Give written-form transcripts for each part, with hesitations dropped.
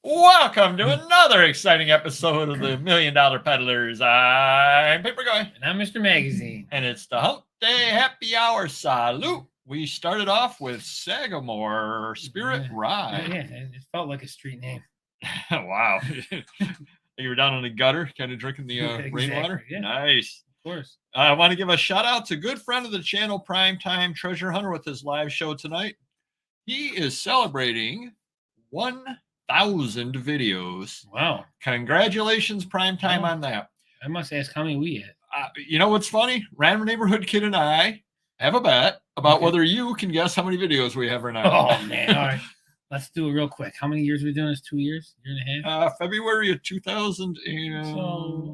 Welcome to another exciting episode of the $1 Million Peddlers. I'm Paper Guy. And I'm Mr. Magazine. And it's the Hump Day Happy Hour Salute. We started off with Sagamore Spirit Ride. Yeah, it felt like a street name. Wow. You were down in the gutter, kind of drinking the rainwater? Yeah. Nice. Of course. I want to give a shout out to good friend of the channel, Primetime Treasure Hunter, with his live show tonight. He is celebrating 1,000 videos. Wow. Congratulations, Primetime, on that. I must ask how many we had. You know what's funny? Random Neighborhood Kid and I have a bet about whether you can guess how many videos we have or not. Oh, man. All right. Let's do it real quick. How many years are we doing this? 2 years? Year and a half? February of 2000 and so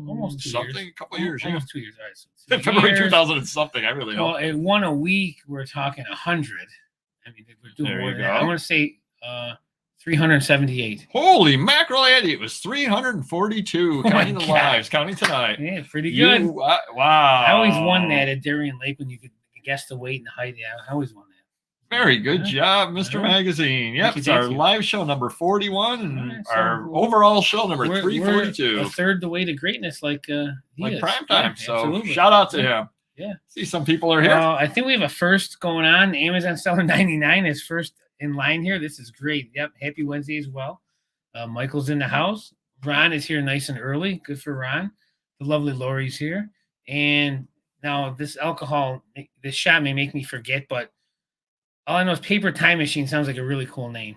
almost 2 something, years. A couple years. Almost 2 years. All right. So February years. 2000 and something. I really hope. Well, at one a week, we're talking 100. I mean, we're doing more than that. I want to say 378. Holy mackerel, Andy. It was 342. Counting the lives. Counting tonight. Yeah, pretty good. Wow. I always won that at Darien Lake when you could guess the weight and the height. Yeah, I always won that. Very good job, Mr. Magazine. Yep, it's our live show number 41 and our overall show number 342. We're a third the way to greatness, like Primetime. Yeah, so absolutely. Shout out to him. Yeah. See, some people are here. I think we have a first going on. Amazon Seller 99 is first in line here. This is great. Yep. Happy Wednesday as well. Michael's in the house. Ron is here nice and early. Good for Ron. The lovely Lori's here. And now this shot may make me forget, but all I know is Paper Time Machine sounds like a really cool name.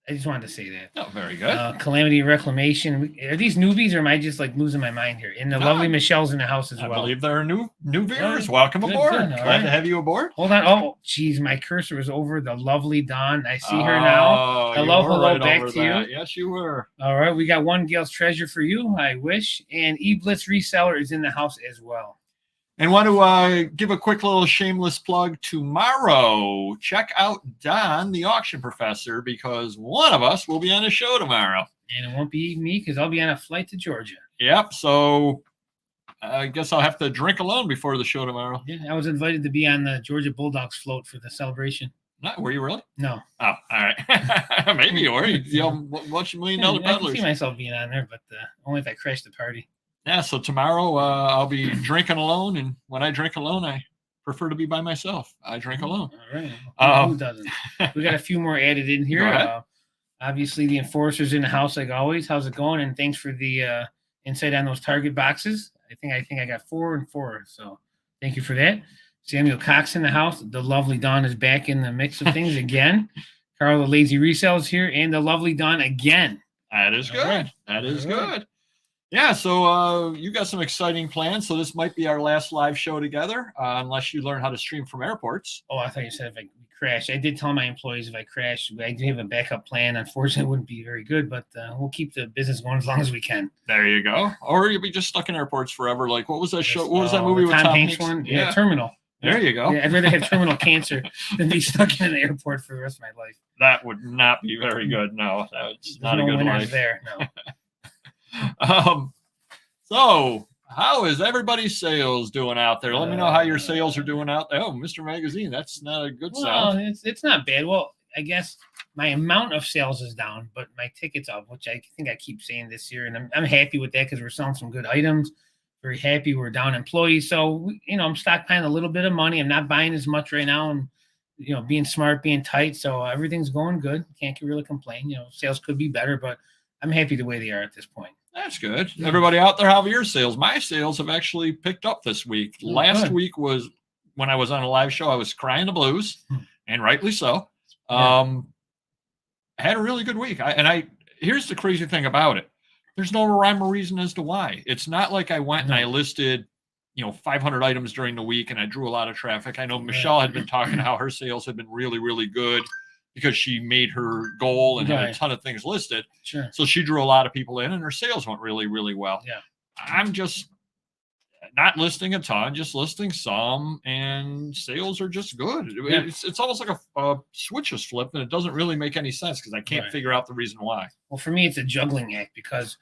I just wanted to say that. Oh, very good. Calamity Reclamation. Are these newbies, or am I just like losing my mind here? And the lovely Michelle's in the house as well. I believe there are new viewers. Welcome aboard. Glad to have you aboard. Hold on. Oh, geez, my cursor was over the lovely Dawn. I see her now. Hello, back to you. Yes, you were. All right, we got one Gail's Treasure for you. I wish. And E-Blitz Reseller is in the house as well. And want to give a quick little shameless plug tomorrow. Check out Don, the auction professor, because one of us will be on a show tomorrow. And it won't be me because I'll be on a flight to Georgia. Yep. So I guess I'll have to drink alone before the show tomorrow. Yeah, I was invited to be on the Georgia Bulldogs float for the celebration. Were you really? No. Oh, all right. Maybe you were. You'll watch $1 Million Peddlers. I can see myself being on there, but only if I crash the party. Yeah, so tomorrow I'll be drinking alone, and when I drink alone, I prefer to be by myself. I drink alone. All right. Who doesn't? We got a few more added in here. Obviously, the Enforcer's in the house like always. How's it going? And thanks for the insight on those Target boxes. I think I got 4 and 4, so thank you for that. Samuel Cox in the house. The lovely Dawn is back in the mix of things again. Carl, the Lazy Resale, is here, and the lovely Dawn again. That is good. Right. That is good. Yeah, so you got some exciting plans. So this might be our last live show together, unless you learn how to stream from airports. Oh, I thought you said if I crash. I did tell my employees if I crash, I do have a backup plan. Unfortunately, it wouldn't be very good, but we'll keep the business going as long as we can. There you go. Or you'll be just stuck in airports forever. Like, what was that show? What was that movie with Tom Hanks? One? Yeah, Terminal. There you go. Yeah, I'd rather have terminal cancer than be stuck in an airport for the rest of my life. That would not be very good. No, that's not a good life. There, no. So how is everybody's sales doing out there? Let me know how your sales are doing out there. Oh, Mr. Magazine, that's not a good sound. Well, it's not bad. Well, I guess my amount of sales is down, but my ticket's up, which I think I keep saying this year, and I'm happy with that because we're selling some good items. Very happy. We're down employees, so I'm stockpiling a little bit of money. I'm not buying as much right now. I'm being smart, being tight, so everything's going good. Can't really complain. Sales could be better, but I'm happy the way they are at this point. That's good. Everybody out there, how are your sales? My sales have actually picked up this week. Last week was when I was on a live show. I was crying the blues, and rightly so. I had a really good week. Here's the crazy thing about it. There's no rhyme or reason as to why. It's not like I went and I listed, 500 items during the week and I drew a lot of traffic. I know Michelle had been talking how her sales had been really, really good because she made her goal and had a ton of things listed. Sure. So she drew a lot of people in and her sales went really, really well. Yeah. I'm just not listing a ton, just listing some, and sales are just good. Yeah. It's almost like a switch is flipped, and it doesn't really make any sense because I can't figure out the reason why. Well, for me, it's a juggling act because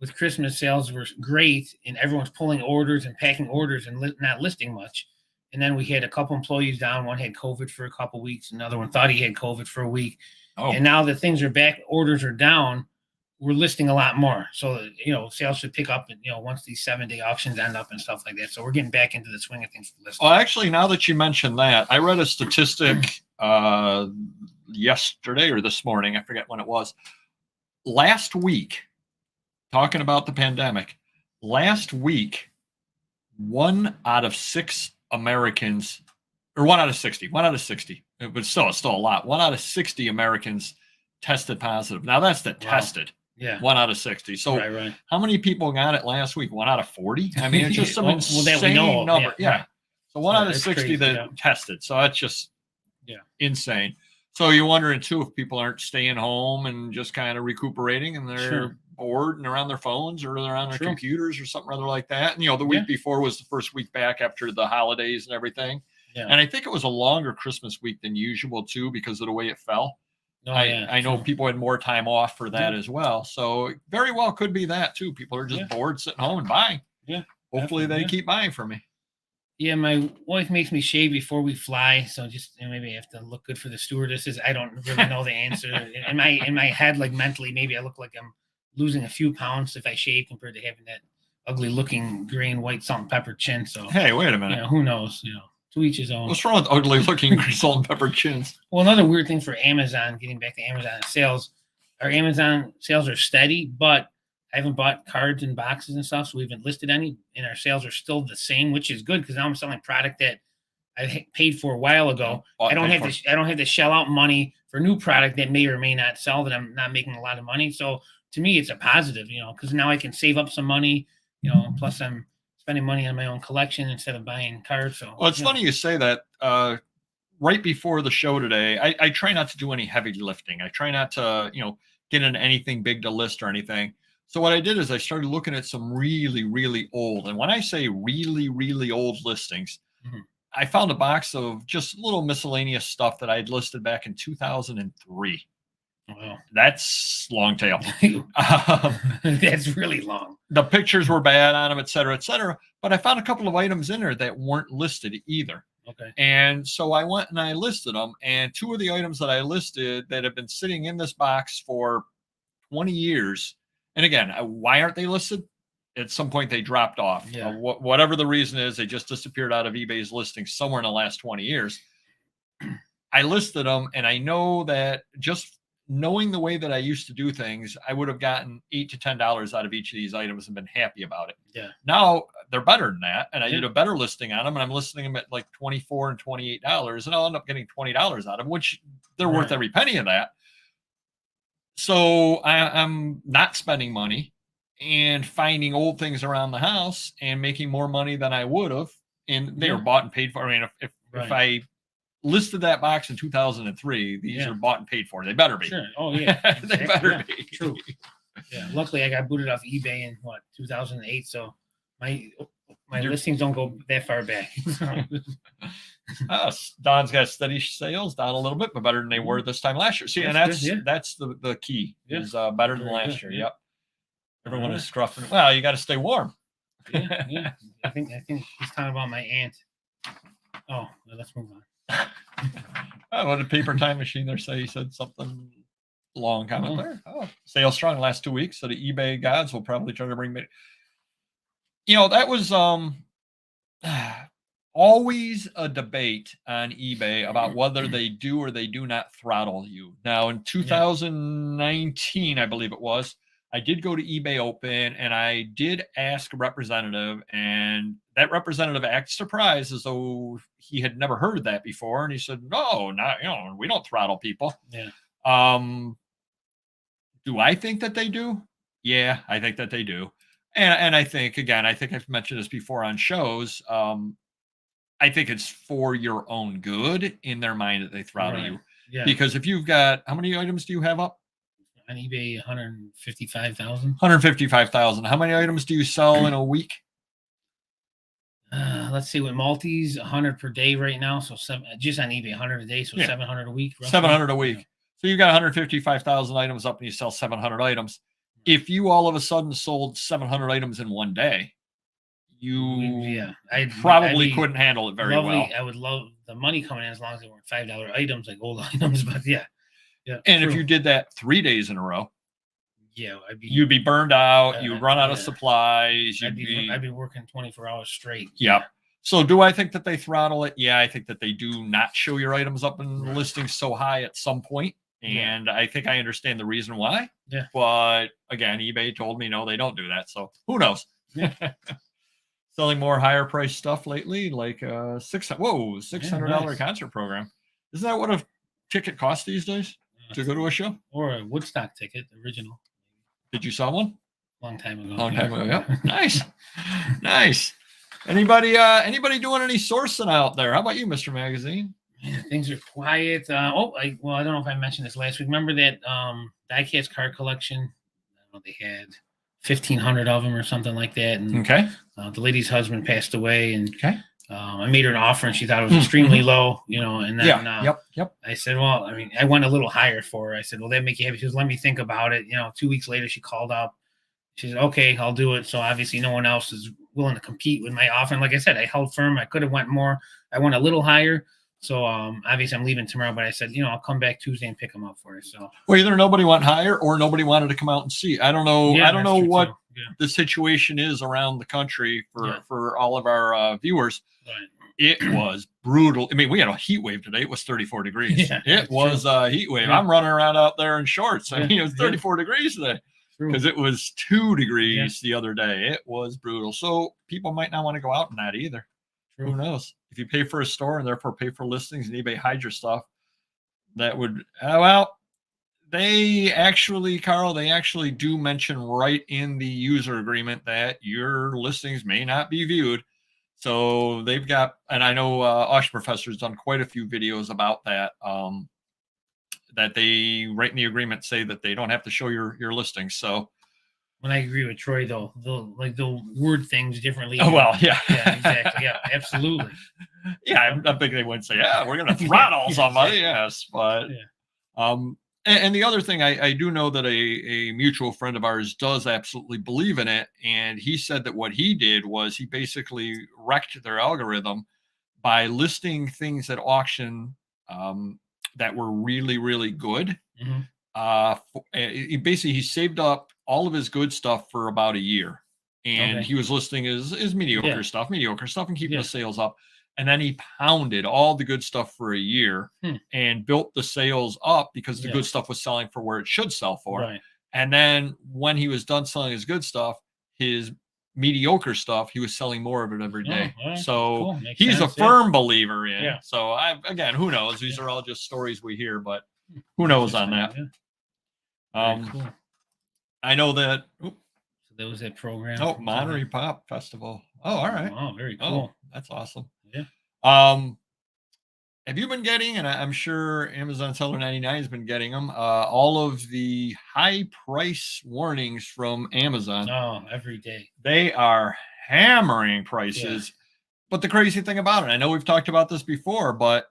with Christmas sales were great and everyone's pulling orders and packing orders and not listing much. And then we had a couple employees down. One had COVID for a couple of weeks. Another one thought he had COVID for a week. Oh. And now that things are back, orders are down. we're listing a lot more. So, sales should pick up, once these 7-day auctions end up and stuff like that. So we're getting back into the swing of things for listing. Well, actually, now that you mentioned that, I read a statistic yesterday or this morning. I forget when it was. Last week, talking about the pandemic, last week, 1 out of 6 Americans, or 1 out of 60, but still a lot. 1 out of 60 Americans tested positive. Now that's the tested. Yeah. 1 out of 60. So right. how many people got it last week? 1 out of 40? I mean, it's just some insane that we know of. number. Yeah. Right. So 1 out of 60 that tested. So that's just insane. So you're wondering too if people aren't staying home and just kind of recuperating and they're bored and they're on their phones or they're on their computers or something other like that. And the week before was the first week back after the holidays and everything. Yeah. And I think it was a longer Christmas week than usual too because of the way it fell. I know people had more time off for that as well. So very well could be that too. People are just bored sitting home and buying. Yeah. Hopefully they keep buying from me. Yeah, my wife makes me shave before we fly, so just maybe I have to look good for the stewardesses. I don't really know the answer. In my head, like mentally, maybe I look like I'm losing a few pounds if I shave compared to having that ugly looking gray and white salt and pepper chin. So hey, wait a minute. Who knows? To each his own. What's wrong with ugly looking salt and pepper chins? Well, another weird thing for Amazon, getting back to Amazon sales, our Amazon sales are steady, but I haven't bought cards and boxes and stuff, so we haven't listed any, and our sales are still the same, which is good because now I'm selling product that I paid for a while ago. I don't have to shell out money for new product that may or may not sell, that I'm not making a lot of money. So to me, it's a positive, because now I can save up some money, plus I'm spending money on my own collection instead of buying cards. So it's funny you say that. Right before the show today, I try not to do any heavy lifting. I try not to, get into anything big to list or anything. So what I did is I started looking at some really, really old, and when I say really, really old listings, I found a box of just little miscellaneous stuff that I'd listed back in 2003. Wow. That's long tail. That's really long. The pictures were bad on them, et cetera, but I found a couple of items in there that weren't listed either. Okay. And so I went and I listed them, and 2 of the items that I listed that have been sitting in this box for 20 years. And again, why aren't they listed? At some point, they dropped off. Yeah. Whatever the reason is, they just disappeared out of eBay's listing somewhere in the last 20 years. I listed them, and I know that just knowing the way that I used to do things, I would have gotten $8 to $10 out of each of these items and been happy about it. Yeah. Now they're better than that, and I did a better listing on them, and I'm listing them at like $24 and $28, and I'll end up getting $20 out of them, which they're worth every penny of that. So I'm not spending money and finding old things around the house and making more money than I would have. And they were bought and paid for. I mean, if I listed that box in 2003, these are bought and paid for. They better be. Sure. Oh, yeah. They better be. True. Yeah. Luckily, I got booted off eBay in 2008. So my listings don't go that far back. Don's got steady sales, down a little bit, but better than they were this time last year. See, that's the key. Is better than last year. Yep. Everyone is scruffing. Well, you got to stay warm. Yeah. I think he's talking about my aunt. Oh, well, let's move on. What did Paper Time Machine there say? He said something long comment there. Oh, sales strong last 2 weeks. So the eBay gods will probably try to bring me. That was always a debate on eBay about whether they do or they do not throttle you. Now, in 2019, I believe it was, I did go to eBay Open and I did ask a representative, and that representative acted surprised as though he had never heard of that before. And he said, no, we don't throttle people. Yeah. Do I think that they do? Yeah, I think that they do. And I think, again, I think I've mentioned this before on shows. I think it's for your own good in their mind that they throttle you. Yeah. Because if you've got, how many items do you have up? On eBay, 155,000. 155,000. How many items do you sell in a week? Let's see, with multis, 100 per day right now. So just on eBay, 100 a day. So 700 a week. Roughly. 700 a week. So you've got 155,000 items up and you sell 700 items. If you all of a sudden sold 700 items in one day, you probably couldn't handle it very well. I would love the money coming in as long as they weren't $5 items, like old items. But yeah. And if you did that 3 days in a row, Yeah, you'd be burned out. You'd run out of supplies. I'd be working 24 hours straight. Yeah. So do I think that they throttle it? Yeah, I think that they do not show your items up in the listings so high at some point. And I think I understand the reason why. Yeah. But again, eBay told me, no, they don't do that. So who knows? Yeah. Selling more higher price stuff lately, like $600 concert program. Isn't that what a ticket costs these days to go to a show? Or a Woodstock ticket, original. Did you sell one? Long time ago. Yeah. Nice. Nice. Anybody doing any sourcing out there? How about you, Mr. Magazine? Man, things are quiet. I don't know if I mentioned this last week. Remember that diecast card collection? I don't know, they had 1,500 of them or something like that. And the lady's husband passed away, and I made her an offer, and she thought it was extremely low, and then I said, well, I mean, I went a little higher for her. I said, well, that make you happy? She says, let me think about it. 2 weeks later, she called up. She said, okay, I'll do it. So obviously no one else is willing to compete with my offer. And like I said, I held firm. I could have went more. I went a little higher. So obviously I'm leaving tomorrow, but I said, I'll come back Tuesday and pick them up for you. So either nobody went higher or nobody wanted to come out and see. I don't know. I don't know what the situation is around the country for all of our viewers. Right. It was brutal. I mean, we had a heat wave today. It was 34 degrees. Yeah, it was a heat wave. I'm running around out there in shorts. I mean, it was 34 degrees today because it was 2 degrees the other day. It was brutal. So people might not want to go out in that either. Who knows? If you pay for a store and therefore pay for listings and eBay hides your stuff, that would, they actually do mention right in the user agreement that your listings may not be viewed. So they've got, and I know Osh Professor has done quite a few videos about that, that they right in the agreement say that they don't have to show your listings. So when I agree with Troy, though, they'll word things differently. Oh, well, yeah. Yeah, exactly. Yeah, absolutely. Yeah, I think they wouldn't say, we're going to throttle somebody. Yes, but and the other thing, I do know that a mutual friend of ours does absolutely believe in it, and he said that what he did was he basically wrecked their algorithm by listing things at auction that were really, really good. He saved up all of his good stuff for about a year, and he was listing his mediocre stuff and keeping the sales up. And then he pounded all the good stuff for a year and built the sales up because the good stuff was selling for where it should sell for. Right. And then when he was done selling his good stuff, his mediocre stuff, he was selling more of it every day. So he's a firm believer in. Yeah. So again, who knows? These are all just stories we hear, but who knows on that? Cool. I know that. So there was that program. Oh, Monterey Pop Festival. Oh, all right. Oh, very cool. Oh, that's awesome. Yeah. Have you been getting, and I'm sure Amazon Seller 99 has been getting them, all of the high price warnings from Amazon? Oh, every day. They are hammering prices. But the crazy thing about it, I know we've talked about this before, but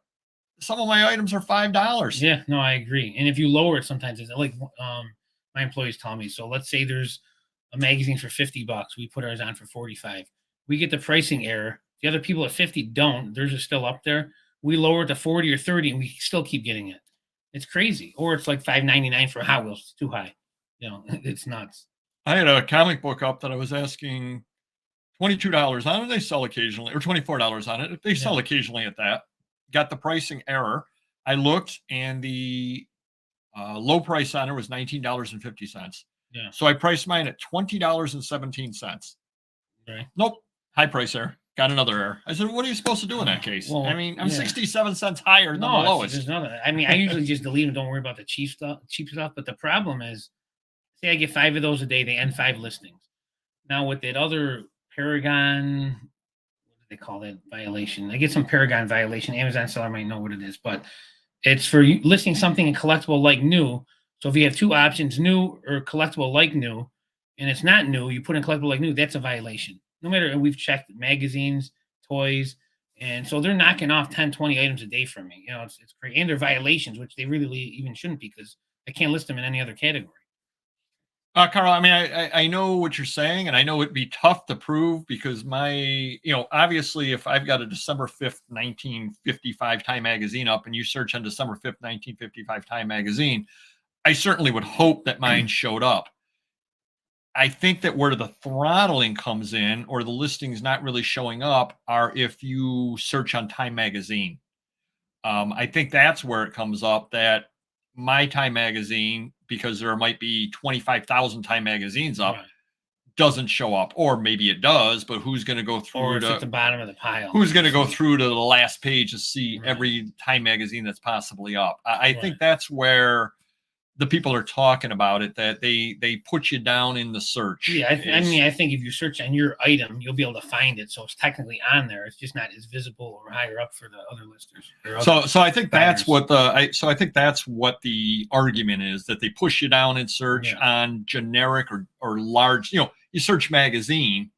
some of my items are $5. Yeah, no, I agree. And if you lower it, sometimes it's like my employees tell me. So let's say there's a magazine for $50. We put ours on for 45. We get the pricing error. The other people at 50 don't. Theirs are still up there. We lower it to 40 or 30, and we still keep getting it. It's crazy. Or it's like $5.99 for Hot Wheels. It's too high. It's nuts. I had a comic book up that I was asking $22 on it. They sell occasionally, or $24 on it. They sell occasionally at that. Got the pricing error. I looked, and the low price on it was $19.50. Yeah. So I priced mine at $20.17. Right. Nope. High price error. Got another error. I said, what are you supposed to do in that case? Well, I mean, I'm 67 cents higher than the lowest. There's nothing. I mean, I usually just delete them. Don't worry about the cheap stuff. But the problem is, say I get 5 of those a day, they end 5 listings. Now with that other Paragon, what do they call that violation? I get some Paragon violation. Amazon seller might know what it is, but it's for listing something in collectible like new. So if you have 2 options, new or collectible like new, and it's not new, you put in collectible like new, that's a violation. No matter, we've checked magazines, toys, and so they're knocking off 10, 20 items a day from me. It's great. And they're violations, which they really even shouldn't be, because I can't list them in any other category. Carl, I mean, I know what you're saying, and I know it'd be tough to prove because obviously if I've got a December 5th, 1955 Time magazine up and you search on December 5th, 1955 Time magazine, I certainly would hope that mine showed up. I think that where the throttling comes in, or the listings not really showing up, are if you search on Time Magazine. I think that's where it comes up that my Time Magazine, because there might be 25,000 Time Magazines up, doesn't show up. Or maybe it does, but who's going to go through or it's at the bottom of the pile? Who's going to go through to the last page to see every Time Magazine that's possibly up? I think that's where the people are talking about it, that they put you down in the search. Yeah, I mean, I think if you search on your item, you'll be able to find it. So it's technically on there. It's just not as visible or higher up for the other listers. So I think that's what I think that's what the argument is, that they push you down in search on generic or large. You search magazine.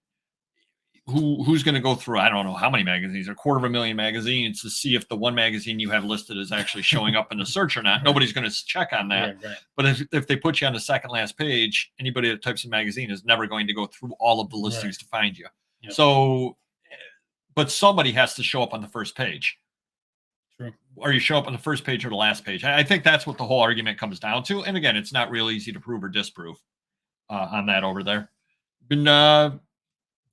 Who's going to go through, I don't know how many magazines, 250,000 magazines, to see if the one magazine you have listed is actually showing up in the search or not? Nobody's going to check on that. But if they put you on the second last page, anybody that types in magazine is never going to go through all of the listings to find you. So, but somebody has to show up on the first page. Or you show up on the first page or the last page. I think that's what the whole argument comes down to. And again, it's not real easy to prove or disprove on that over there. Been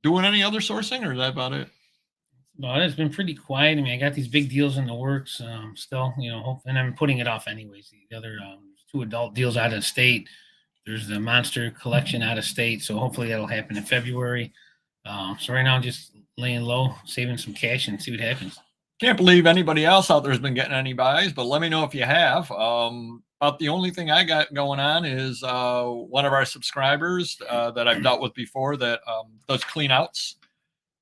doing any other sourcing, or is that about it? No, it's been pretty quiet. I mean, I got these big deals in the works still, and I'm putting it off anyways. The other 2 adult deals out of state. There's the monster collection out of state, so hopefully that'll happen in February. So right now I'm just laying low, saving some cash, and see what happens. Can't believe anybody else out there has been getting any buys, but let me know if you have. About the only thing I got going on is one of our subscribers that I've dealt with before that does clean outs.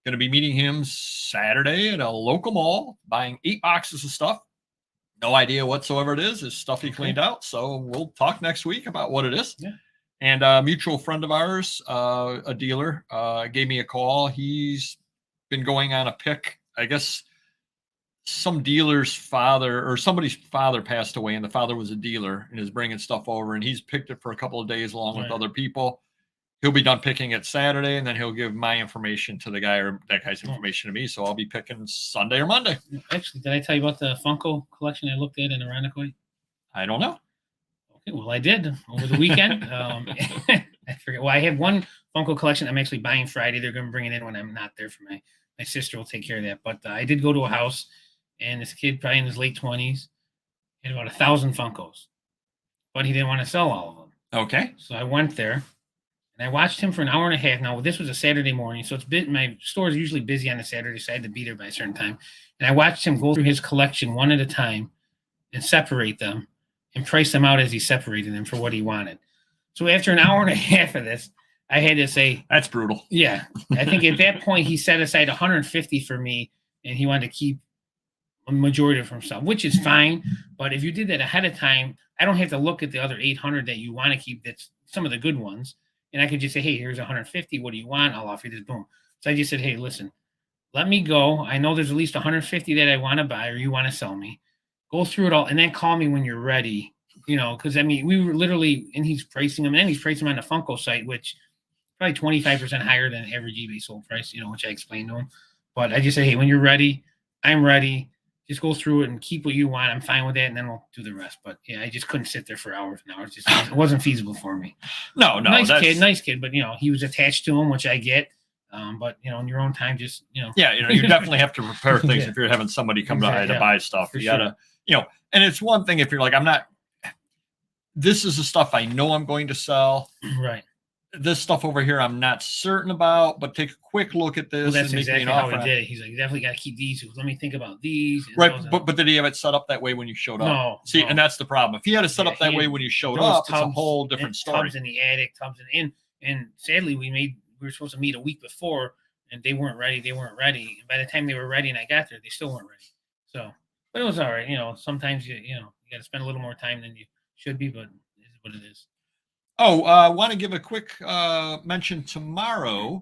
Going to be meeting him Saturday at a local mall, buying 8 boxes of stuff. No idea whatsoever it is. It's stuff he cleaned out. So we'll talk next week about what it is. Yeah. And a mutual friend of ours, a dealer, gave me a call. He's been going on a pick, I guess. Some dealer's father or somebody's father passed away, and the father was a dealer and is bringing stuff over, and he's picked it for a couple of days along with other people. He'll be done picking it Saturday, and then he'll give my information to the guy, or that guy's information to me. So I'll be picking Sunday or Monday. Actually, did I tell you about the Funko collection I looked at in Irondequoit? I don't know. Okay, well, I did over the weekend. I forget. Well, I have one Funko collection I'm actually buying Friday. They're going to bring it in when I'm not there for my sister will take care of that. But I did go to a house. And this kid, probably in his late 20s, had about 1,000 Funkos, but he didn't want to sell all of them. Okay. So I went there, and I watched him for an hour and a half. Now, this was a Saturday morning, so my store is usually busy on a Saturday, so I had to be there by a certain time. And I watched him go through his collection one at a time and separate them and price them out as he separated them for what he wanted. So after an hour and a half of this, I had to say, that's brutal. Yeah. I think at that point, he set aside $150 for me, and he wanted to keep a majority of himself, which is fine. But if you did that ahead of time, I don't have to look at the other 800 that you want to keep. That's some of the good ones. And I could just say, hey, here's 150. What do you want? I'll offer you this. Boom. So I just said, hey, listen, let me go. I know there's at least 150 that I want to buy or you want to sell me. Go through it all and then call me when you're ready. Because I mean, we were literally, and he's pricing them, and he's pricing them on the Funko site, which probably 25% higher than average eBay sold price, which I explained to him. But I just say, hey, when you're ready, I'm ready. Just go through it and keep what you want. I'm fine with that, and then we'll do the rest. But yeah, I just couldn't sit there for hours and hours. It wasn't feasible for me. No, nice kid, but he was attached to him, which I get. But in your own time, just Yeah, you definitely have to prepare things if you're having somebody come by to buy stuff. You gotta, and it's one thing if you're like, this is the stuff I know I'm going to sell. Right. This stuff over here I'm not certain about, but take a quick look at this. Well, that's exactly how he did it. He's like, you definitely got to keep these. Let me think about these. Right, but did he have it set up that way when you showed up? No. See, and that's the problem. If he had it set up that way when you showed up, it's a whole different story. Tubs in the attic, tubs in, and sadly, we were supposed to meet a week before, and they weren't ready. And by the time they were ready and I got there, they still weren't ready. So, but it was all right. Sometimes you got to spend a little more time than you should be, but it is what it is. Oh, I want to give a quick mention tomorrow.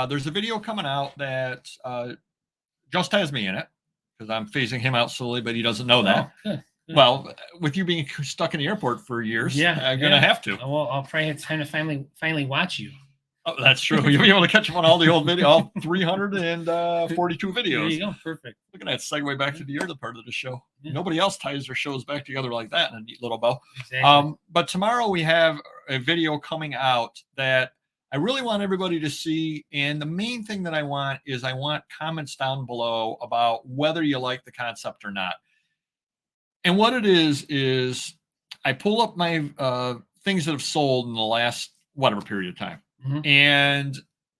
There's a video coming out that just has me in it because I'm phasing him out slowly, but he doesn't know that. Good. Well, with you being stuck in the airport for years, I'm going to have to. Well, I'll probably have time to finally watch you. Oh, that's true. You'll be able to catch up on all the old video, all 342 videos. There you go. Perfect. Look at that segue back to the other part of the show. Yeah. Nobody else ties their shows back together like that in a neat little bow. Exactly. But tomorrow we have a video coming out that I really want everybody to see. And the main thing that I want is I want comments down below about whether you like the concept or not. And what it is I pull up my things that have sold in the last whatever period of time. And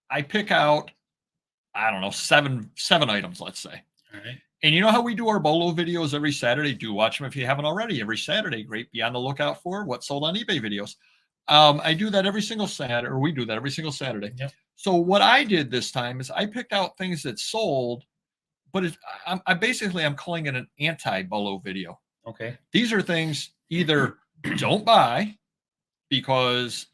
I pick out, I don't know, seven items, let's say. All right. And you know how we do our Bolo videos every Saturday? Do watch them if you haven't already. Every Saturday, great. Be on the lookout for what sold on eBay videos. I do that every single Saturday, or we do that every single Saturday. Yep. So what I did this time is I picked out things that sold, but I'm calling it an anti-Bolo video. Okay. These are things either don't buy because,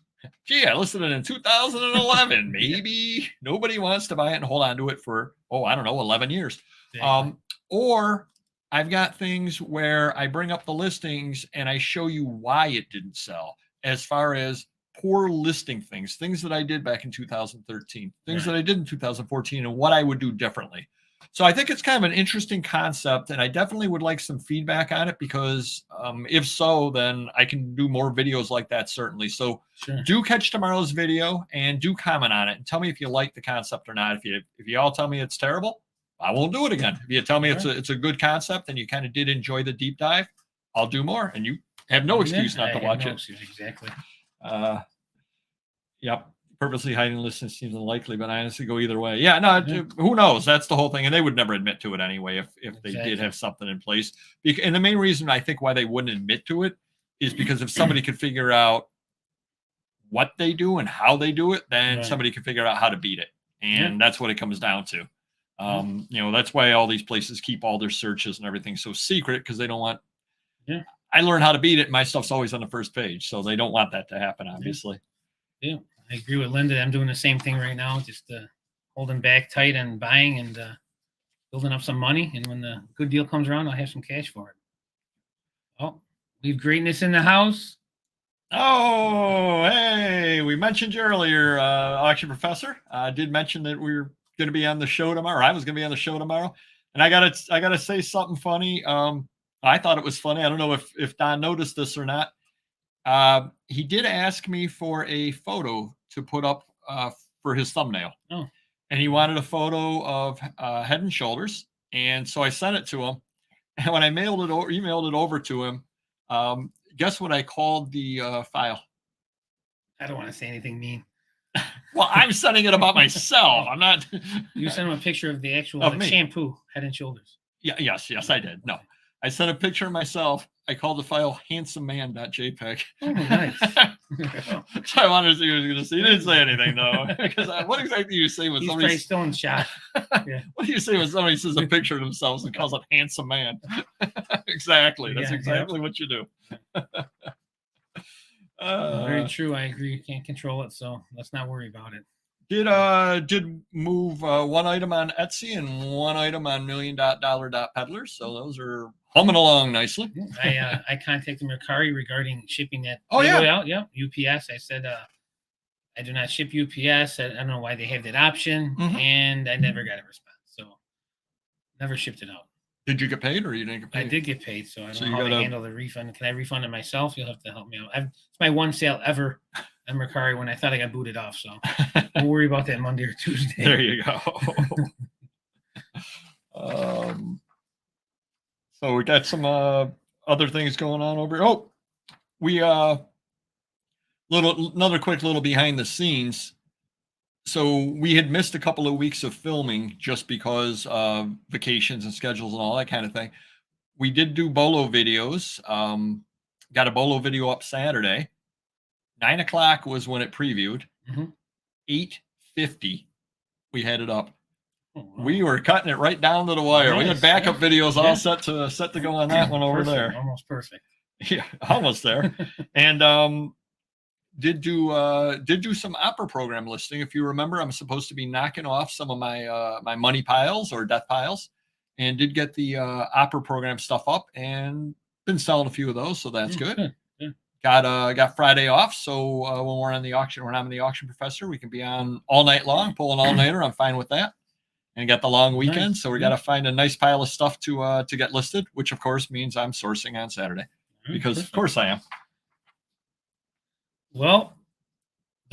gee, I listed it in 2011. Maybe nobody wants to buy it and hold on to it for, 11 years. Exactly. Or I've got things where I bring up the listings and I show you why it didn't sell, as far as poor listing things that I did back in 2013, things that I did in 2014, and what I would do differently. So I think it's kind of an interesting concept, and I definitely would like some feedback on it, because if so, then I can do more videos like that, certainly. So do catch tomorrow's video and do comment on it and tell me if you like the concept or not. If you all tell me it's terrible, I won't do it again. If you tell me it's a good concept and you kind of did enjoy the deep dive, I'll do more, and you have no excuse not to watch it. Exactly. Yep. Purposely hiding listings seems unlikely, but I honestly go either way. Yeah, no, who knows? That's the whole thing. And they would never admit to it anyway if they did have something in place. And the main reason I think why they wouldn't admit to it is because if somebody could figure out what they do and how they do it, then somebody can figure out how to beat it. And that's what it comes down to. That's why all these places keep all their searches and everything so secret, because they don't want. I learned how to beat it. My stuff's always on the first page, so they don't want that to happen, obviously. Yeah, I agree with Linda. I'm doing the same thing right now, just holding back tight and buying and building up some money. And when the good deal comes around, I'll have some cash for it. Oh, we have greatness in the house. Oh, hey, we mentioned you earlier, Auction Professor. I did mention that we were going to be on the show tomorrow. I was going to be on the show tomorrow, and I gotta say something funny. I thought it was funny. I don't know if Don noticed this or not. He did ask me for a photo to put up for his thumbnail. Oh. And he wanted a photo of Head and Shoulders. And so I sent it to him. And when I emailed it over to him, guess what I called the file? I don't want to say anything mean. Well, I'm sending it about myself. I'm not. You sent him a picture of the actual shampoo, Head and Shoulders. Yeah. Yes, I did. No. I sent a picture of myself. I called the file handsomeman.jpg. Oh, nice. So I wanted to see what he was going to say. He didn't say anything, though. Because what exactly do you say when somebody... He's still in shock. Yeah. What do you say when somebody says a picture of themselves and calls it handsome man? Exactly. That's exactly what you do. Very true. I agree. You can't control it, so let's not worry about it. Did move one item on Etsy and one item on $1,000,000.peddlers. So those are humming along nicely. I contacted Mercari regarding shipping that. Out. Yeah, UPS. I said I do not ship UPS. I don't know why they have that option, and I never got a response. So never shipped it out. Did you get paid, or you didn't get paid? I did get paid, so I don't know how to handle the refund. Can I refund it myself? You'll have to help me out. It's my one sale ever at Mercari when I thought I got booted off, so we'll worry about that Monday or Tuesday. There you go. So we got some other things going on over here. Oh, we another quick little behind the scenes. So we had missed a couple of weeks of filming just because of vacations and schedules and all that kind of thing. We did do Bolo videos. Got a Bolo video up Saturday. 9 o'clock was when it previewed. 8:50, we had it up. Oh, wow. We were cutting it right down to the wire. Nice. We had backup videos all set to go on that one over there. Almost perfect. Yeah, almost there. And did do some opera program listing. If you remember, I'm supposed to be knocking off some of my my money piles or death piles, and did get the opera program stuff up and been selling a few of those, so that's good. Got Friday off, so when we're on the auction, when I'm in the Auction Professor, we can be on all night long, pull an all-nighter. I'm fine with that. And got the long weekend, so we got to find a nice pile of stuff to get listed, which of course means I'm sourcing on Saturday, because of course I am. Well,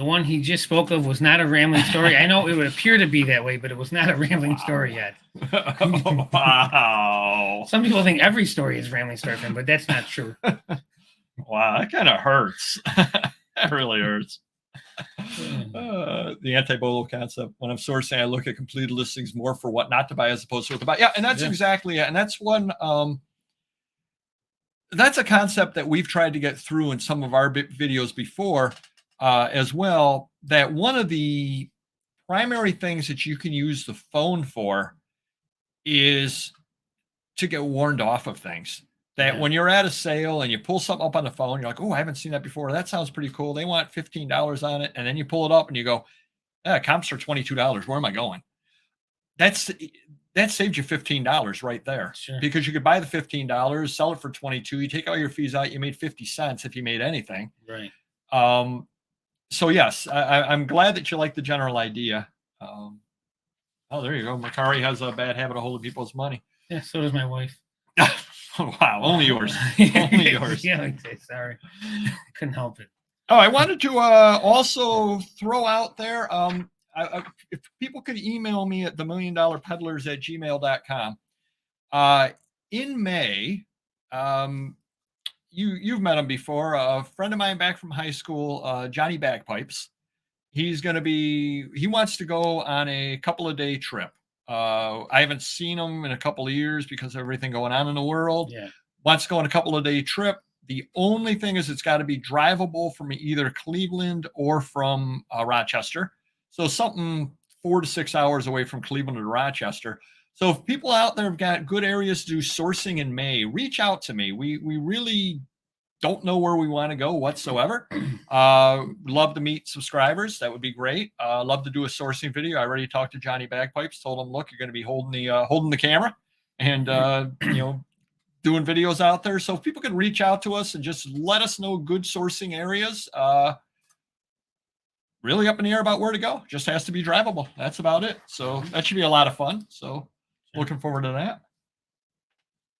The one he just spoke of was not a rambling story. I know it would appear to be that way, but it was not a rambling story yet. Wow. Some people think every story is a rambling story for him, but that's not true. Wow, that kind of hurts. That really hurts. The anti-bolo concept. When I'm sourcing, I look at completed listings more for what not to buy as opposed to what to buy. Yeah, and that's exactly it. And that's one. That's a concept that we've tried to get through in some of our videos before, as well. That one of the primary things that you can use the phone for is to get warned off of things. That when you're at a sale and you pull something up on the phone, you're like, oh, I haven't seen that before. That sounds pretty cool. They want $15 on it. And then you pull it up and you go, comps are $22. Where am I going? That saved you $15 right there. Sure. Because you could buy the $15, sell it for $22. You take all your fees out, you made 50 cents if you made anything. Right. So yes, I'm glad that you like the general idea. Oh, there you go. Makari has a bad habit of holding people's money. Yeah, so does my wife. Wow, only yours. Only yours. Yeah, sorry. Couldn't help it. Oh, I wanted to also throw out there, if people could email me at themilliondollarpeddlers@gmail.com. In May, you've met him before, a friend of mine back from high school, Johnny Bagpipes. He wants to go on a couple of day trip. I haven't seen him in a couple of years because of everything going on in the world. Yeah. Wants to go on a couple of day trip. The only thing is it's got to be drivable from either Cleveland or from Rochester. So something 4 to 6 hours away from Cleveland to Rochester. So if people out there have got good areas to do sourcing in May, reach out to me. We really don't know where we want to go whatsoever. Love to meet subscribers. That would be great. Love to do a sourcing video. I already talked to Johnny Bagpipes, told him, look, you're going to be holding the camera and, doing videos out there. So if people can reach out to us and just let us know good sourcing areas, really up in the air about where to go. Just has to be drivable. That's about it. So that should be a lot of fun. So looking forward to that.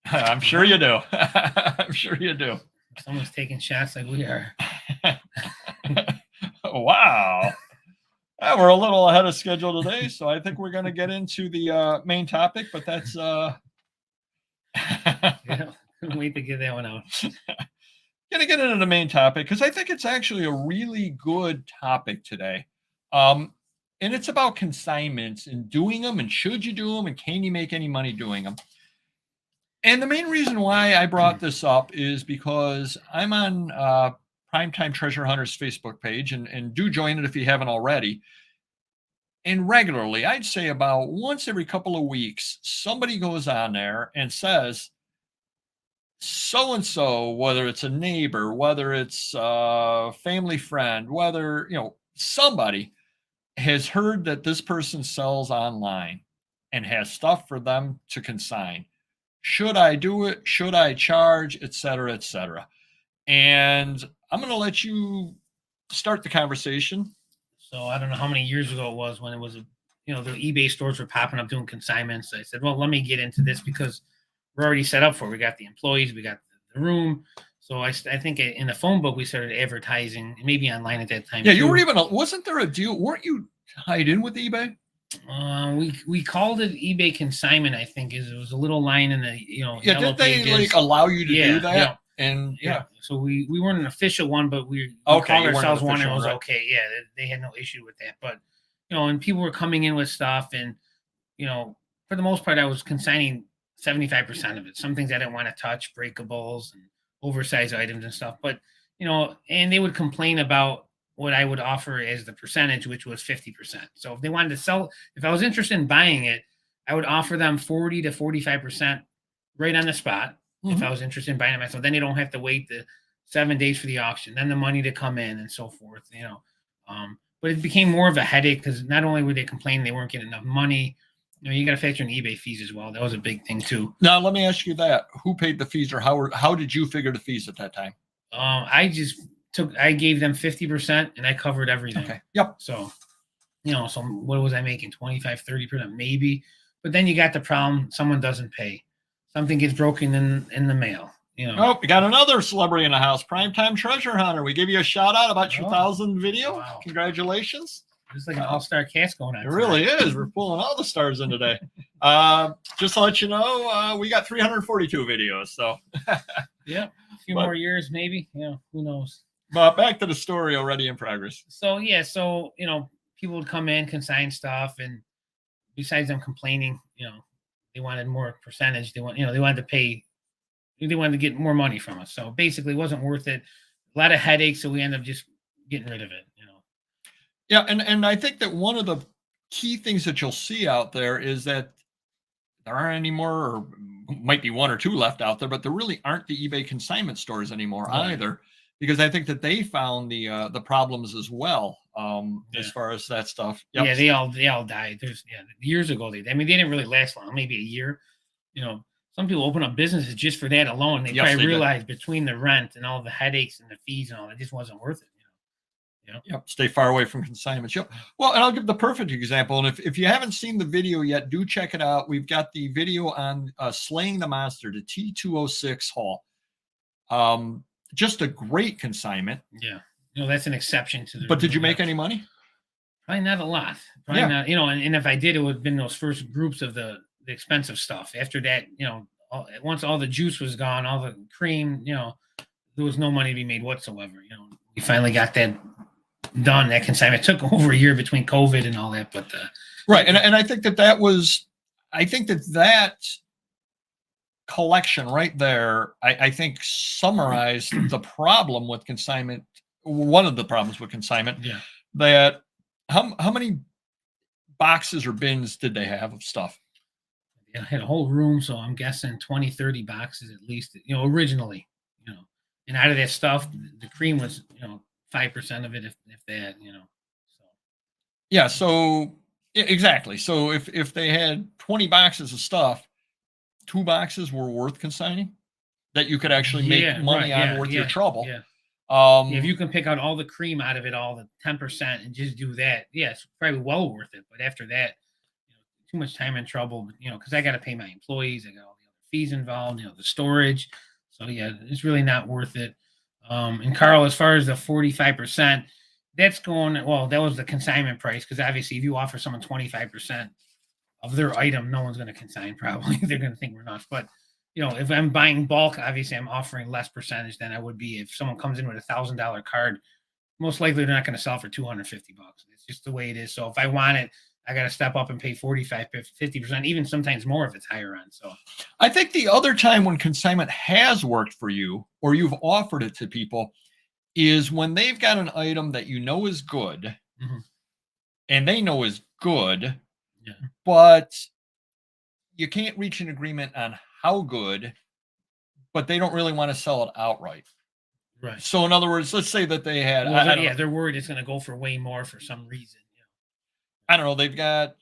I'm sure you do. I'm sure you do. Someone's taking shots like we are. Wow. We're a little ahead of schedule today, so I think we're going to get into the main topic, but that's Yeah, couldn't wait to get that one out. Going to get into the main topic because I think it's actually a really good topic today. And it's about consignments and doing them, and should you do them, and can you make any money doing them? And the main reason why I brought this up is because I'm on Primetime Treasure Hunters Facebook page, and do join it if you haven't already. And regularly, I'd say about once every couple of weeks, somebody goes on there and says, so-and-so, whether it's a neighbor, whether it's a family friend, whether, somebody has heard that this person sells online and has stuff for them to consign. Should I do it? Should I charge? Et cetera, et cetera. And I'm going to let you start the conversation. So I don't know how many years ago it was when it was, the eBay stores were popping up doing consignments. I said, well, let me get into this because we're already set up for it. We got the employees, we got the room. So I think in the phone book, we started advertising, maybe online at that time. Yeah, you were wasn't there a deal? Weren't you tied in with eBay? We called it eBay consignment. I think it was a little line in the Yeah, yellow did they pages. allow you to do that? Yeah. And So we weren't an official one, but we Okay, called you weren't ourselves an one, and it official, was right. okay. Yeah, they had no issue with that. But and people were coming in with stuff, and for the most part, I was consigning 75% of it. Some things I didn't want to touch, breakables and oversized items and stuff. But and they would complain about what I would offer as the percentage, which was 50%. So if they wanted to sell, if I was interested in buying it, I would offer them 40 to 45% right on the spot. Mm-hmm. If I was interested in buying it myself, then they don't have to wait the 7 days for the auction, then the money to come in and so forth. But it became more of a headache because not only were they complaining they weren't getting enough money, you got to factor in eBay fees as well. That was a big thing too. Now let me ask you that: who paid the fees, or how did you figure the fees at that time? I gave them 50% and I covered everything. Okay. Yep. So, so what was I making? 25, 30% maybe. But then you got the problem. Someone doesn't pay. Something gets broken in the mail. you know. Oh, we got another celebrity in the house, Primetime Treasure Hunter. We give you a shout out about your 1,000 video. Wow. Congratulations. It's like an all-star cast going on. It really is. We're pulling all the stars in today. Just to let you know, we got 342 videos. So yeah, a few more years maybe. Yeah, who knows? But back to the story already in progress. So yeah, so you know, people would come in, consign stuff, and besides them complaining, you know, they wanted more percentage. They wanted to pay. They wanted to get more money from us. So basically, it wasn't worth it. A lot of headaches, so we ended up just getting rid of it. You know. Yeah, and I think that one of the key things that you'll see out there is that there aren't any more, or might be one or two left out there, but there really aren't the eBay consignment stores anymore either, because I think that they found the problems as well, as far as that stuff. Yep. Yeah, they all died. There's years ago they didn't really last long, maybe a year. You know, some people open up businesses just for that alone. They probably realized between the rent and all the headaches and the fees and all, it just wasn't worth it. Yep. Stay far away from consignments. Yep. Well, and I'll give the perfect example. And if you haven't seen the video yet, do check it out. We've got the video on Slaying the Monster, the T206 haul. Just a great consignment. Yeah. You know, that's an exception to the. But did you make any money? Probably not a lot. Probably not. You know, and if I did, it would have been those first groups of the expensive stuff. After that, you know, once all the juice was gone, all the cream, you know, there was no money to be made whatsoever. You know, we finally got that done. That consignment. It took over a year between COVID and all that, but right. And I think that was, I think that collection right there, I think summarized the problem with consignment. One of the problems with consignment. Yeah. That how many boxes or bins did they have of stuff? I had a whole room, so I'm guessing 20, 30 boxes at least, you know, originally, you know, and out of that stuff, the cream was, you know, 5% of it, if that, you know. So. Yeah. So exactly. So if they had 20 boxes of stuff, 2 boxes were worth consigning that you could actually make money on worth your trouble. Yeah. If you can pick out all the cream out of it, all the 10% and just do that, it's probably well worth it. But after that, you know, too much time and trouble, you know, because I got to pay my employees, I got all the other fees involved, you know, the storage. So yeah, it's really not worth it. And Carl, as far as the 45%, that's going, well, that was the consignment price, because obviously if you offer someone 25% of their item, no one's going to consign probably. They're going to think we're nuts. But you know, if I'm buying bulk, obviously I'm offering less percentage than I would be if someone comes in with $1,000 card. Most likely they're not going to sell for $250. It's just the way it is. So if I want it, I got to step up and pay 45, 50%, even sometimes more if it's higher on. So I think the other time when consignment has worked for you, or you've offered it to people, is when they've got an item that you know is good, and they know is good, but you can't reach an agreement on how good, but they don't really want to sell it outright. Right. So in other words, let's say that they had, they're worried it's going to go for way more for some reason. I don't know. They've got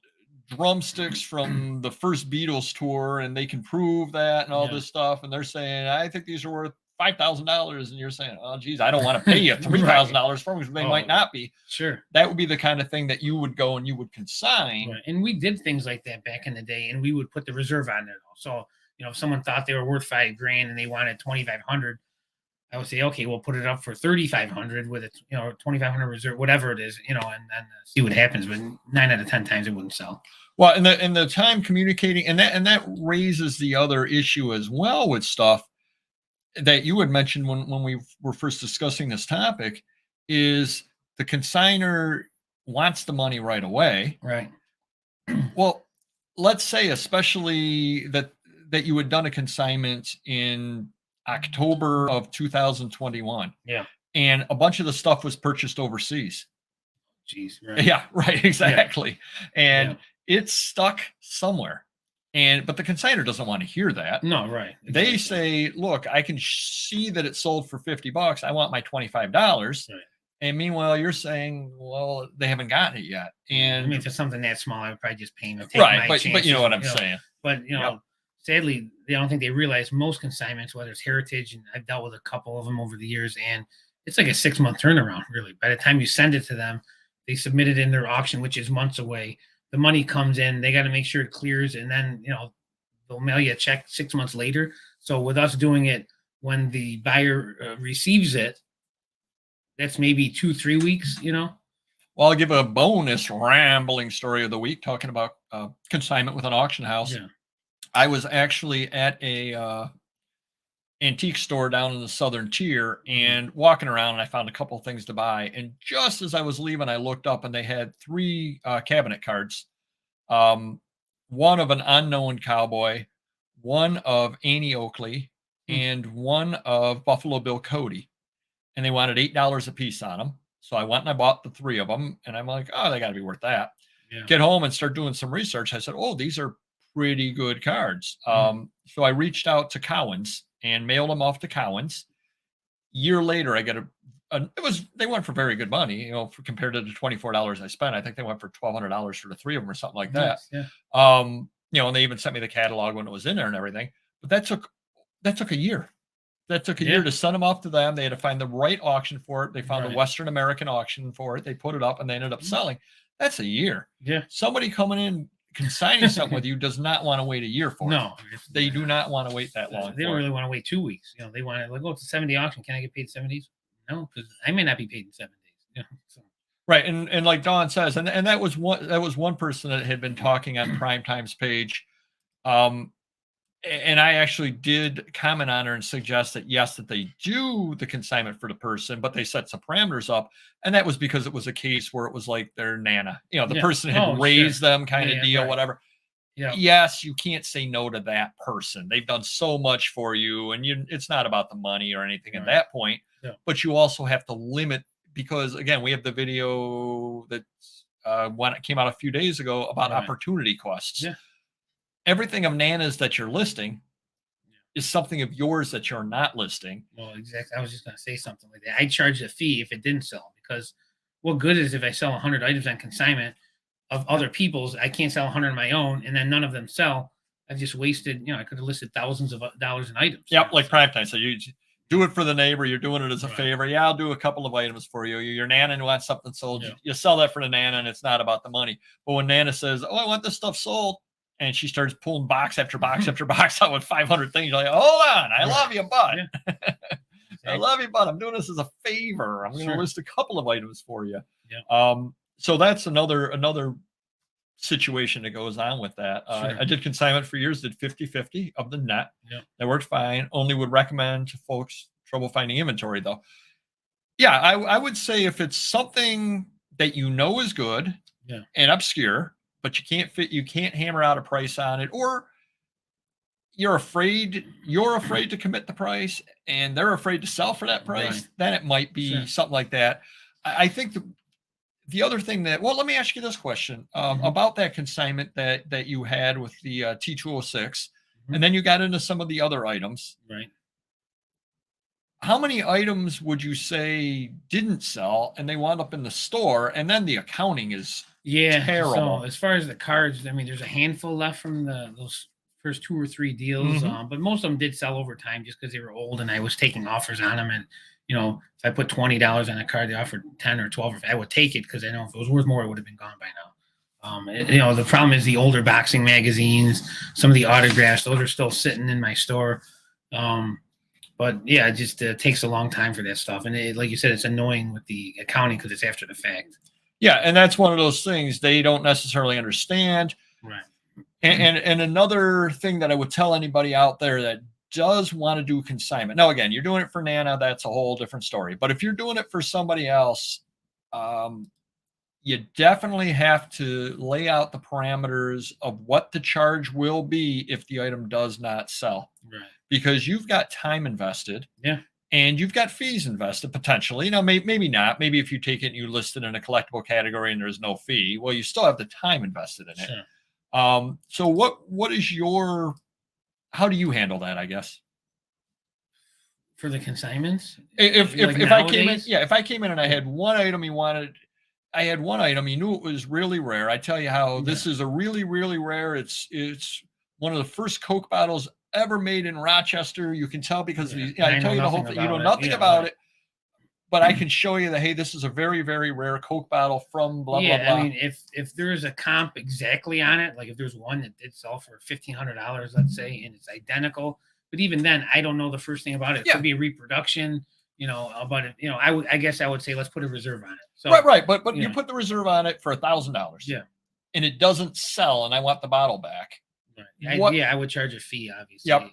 drumsticks from the first Beatles tour, and they can prove that and all this stuff. And they're saying, I think these are worth $5,000. And you're saying, oh, geez, I don't want to pay you $3,000 for them, because they might not be. Sure. That would be the kind of thing that you would go and you would consign. Right. And we did things like that back in the day, and we would put the reserve on there. So, you know, if someone thought they were worth $5,000 and they wanted 2,500, I would say, okay, we'll put it up for 3,500 with a, you know, 2,500 reserve, whatever it is, you know, and see what happens. But 9 out of 10 times it wouldn't sell. Well, and the time communicating, and that raises the other issue as well with stuff that you had mentioned when we were first discussing this topic, is the consigner wants the money right away. Right. Well, let's say especially that you had done a consignment in October of 2021. Yeah. And a bunch of the stuff was purchased overseas. Jeez. Right. Yeah, right. Exactly. Yeah. And it's stuck somewhere. But the consignor doesn't want to hear that. No, right. Exactly. They say, look, I can see that it sold for $50. I want my $25. Right. And meanwhile, you're saying, well, they haven't gotten it yet. And I mean, for something that small, I would probably just pay them. But you know what I'm saying. But, you know, sadly, I don't think they realize most consignments, whether it's heritage, and I've dealt with a couple of them over the years, and it's like a 6-month turnaround, really. By the time you send it to them, they submit it in their auction, which is months away. The money comes in, they got to make sure it clears, and then, you know, they'll mail you a check 6 months later. So with us doing it when the buyer receives it, that's maybe 2-3 weeks, Well, I'll give a bonus rambling story of the week talking about consignment with an auction house. Yeah. I was actually at a antique store down in the southern tier and walking around, and I found a couple of things to buy. And just as I was leaving, I looked up and they had 3 cabinet cards. One of an unknown cowboy, one of Annie Oakley, and one of Buffalo Bill Cody. And they wanted $8 a piece on them. So I went and I bought the 3 of them, and I'm like, oh, they got to be worth that. Yeah. Get home and start doing some research. I said, oh, these are pretty good cards. So I reached out to Cowan's and mailed them off to Cowan's. Year later, I get they went for very good money, compared to the $24 I spent. I think they went for $1,200 for the 3 of them or something like that. Yeah. And they even sent me the catalog when it was in there and everything. But that took a year. That took a year to send them off to them. They had to find the right auction for it. They found a Western American auction for it. They put it up and they ended up selling. That's a year. Yeah. Somebody coming in consigning something with you does not want to wait a year for it. No. They do not want to wait that long. They don't really want to wait 2 weeks. They want to it's a 7-day auction. Can I get paid 7 days? No, because I may not be paid in 7 days. So. Right. And like Dawn says, and that was one person that had been talking on Primetime's page. And I actually did comment on her and suggest that, yes, that they do the consignment for the person, but they set some parameters up. And that was because it was a case where it was like their Nana, the person had raised them kind of deal, whatever. Yeah. Yes, you can't say no to that person. They've done so much for you, and it's not about the money or anything at that point. Yeah. But you also have to limit, because again, we have the video that when it came out a few days ago about opportunity costs. Yeah. Everything of Nana's that you're listing is something of yours that you're not listing. Well, exactly. I was just going to say something like that. I charge a fee if it didn't sell, because what good is if I sell 100 items on consignment of other people's, I can't sell 100 on my own, and then none of them sell. I've just wasted, I could have listed thousands of dollars in items. Yep, like Primetime. So you do it for the neighbor. You're doing it as a favor. Yeah, I'll do a couple of items for you. Your Nana wants something sold. Yeah. You sell that for the Nana, and it's not about the money. But when Nana says, oh, I want this stuff sold, and she starts pulling box after box after box out with 500 things, you're like, hold on, I love you, bud. Yeah. I love you, bud. I'm doing this as a favor. I'm going to list a couple of items for you. Yeah. So that's another situation that goes on with that. I did consignment for years, did 50-50 of the net. Yeah. That worked fine. Only would recommend to folks trouble finding inventory, though. Yeah, I would say if it's something that is good and obscure, but you can't hammer out a price on it, or you're afraid to commit the price and they're afraid to sell for that price, then it might be something like that. I think the other thing let me ask you this question about that consignment that you had with the T206, and then you got into some of the other items. Right. How many items would you say didn't sell and they wound up in the store, and then the accounting is terrible? So as far as the cards, there's a handful left from those first 2 or 3 deals, but most of them did sell over time just because they were old and I was taking offers on them. And if I put $20 on a card, they offered 10 or 12. I would take it because I know if it was worth more, it would have been gone by now. The problem is the older boxing magazines, some of the autographs, those are still sitting in my store. But yeah, it just takes a long time for that stuff. And like you said, it's annoying with the accounting because it's after the fact. Yeah, and that's one of those things they don't necessarily understand. Right. And another thing that I would tell anybody out there that does want to do consignment. Now, again, you're doing it for Nana, that's a whole different story. But if you're doing it for somebody else, you definitely have to lay out the parameters of what the charge will be if the item does not sell. Right. Because you've got time invested. Yeah. And you've got fees invested potentially. Maybe not. Maybe if you take it and you list it in a collectible category and there's no fee, well, you still have the time invested in it. Sure. So what is how do you handle that, I guess? For the consignments? If I came in and I had one item you knew it was really rare. I tell you how this is a really, really rare. It's one of the first Coke bottles ever made in Rochester. You can tell because I tell you the whole thing. You know nothing about it, but I can show you that, hey, this is a very, very rare Coke bottle from blah blah blah. I mean, if there's a comp exactly on it, like if there's one that did sell for $1,500, let's say, and it's identical, But even then, I don't know the first thing about it. It could be a reproduction, about it. I guess I would say let's put a reserve on it. So right. But you put the reserve on it for $1,000. Yeah. And it doesn't sell, and I want the bottle back. Right. I would charge a fee, obviously. Yep.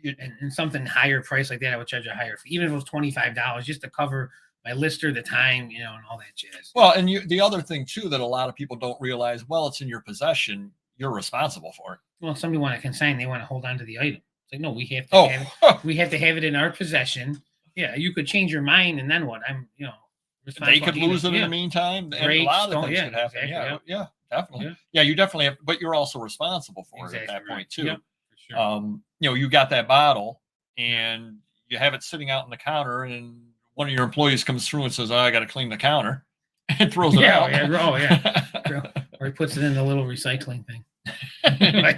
Yeah. And something higher price like that, I would charge a higher fee, even if it was $25, just to cover my lister, the time, and all that jazz. Well, and the other thing too that a lot of people don't realize, it's in your possession, you're responsible for it. Well, if somebody want to consign, they want to hold on to the item. It's like, no, we have to have it. We have to have it in our possession. Yeah, you could change your mind, and then what? They could lose it in the meantime, and a lot of things could happen. Exactly, yeah, definitely. Yeah, you definitely have, but you're also responsible for it at that point too. Yep, for sure. You got that bottle, and you have it sitting out on the counter, and one of your employees comes through and says, "Oh, I got to clean the counter," and throws it out. Or he puts it in the little recycling thing.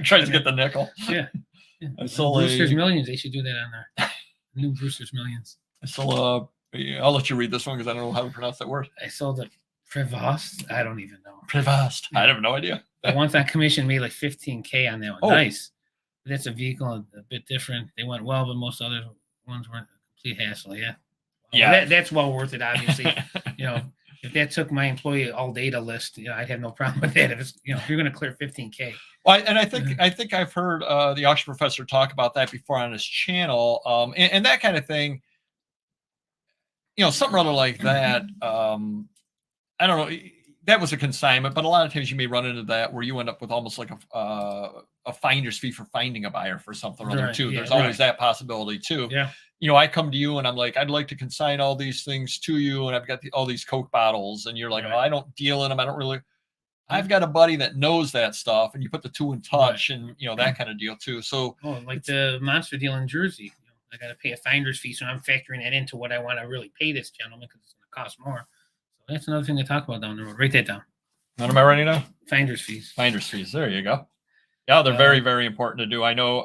Tries to get the nickel. Yeah. Brewster's Millions. They should do that on there. New Brewster's Millions. So I'll let you read this one because I don't know how to pronounce that word. I sold a Prevost. I don't even know. Prevost. I have no idea. I once on commission made like $15K on that one. Oh. Nice. But that's a vehicle a bit different. They went well, but most other ones weren't a complete hassle. Yeah. Yeah. That's well worth it, obviously. If that took my employee all day to list, I'd have no problem with that. If it's, if you're going to clear $15K. Well, and I think I've heard the auction professor talk about that before on his channel, and that kind of thing. Something rather like that. I don't know. That was a consignment, but a lot of times you may run into that where you end up with almost like a finder's fee for finding a buyer for something or other too. Yeah, There's always that possibility too. Yeah. I come to you and I'm like, I'd like to consign all these things to you, and I've got all these Coke bottles, and you're like, Right. oh, I don't deal in them. I don't really. I've got a buddy that knows that stuff, and you put the two in touch, and that kind of deal too. So, like the monster deal in Jersey, I got to pay a finder's fee, so I'm factoring that into what I want to really pay this gentleman because it's going to cost more. So that's another thing to talk about down the road. Write that down. What am I writing down? Finder's fees. Finder's fees. There you go. Yeah, they're very, very important to do. I know.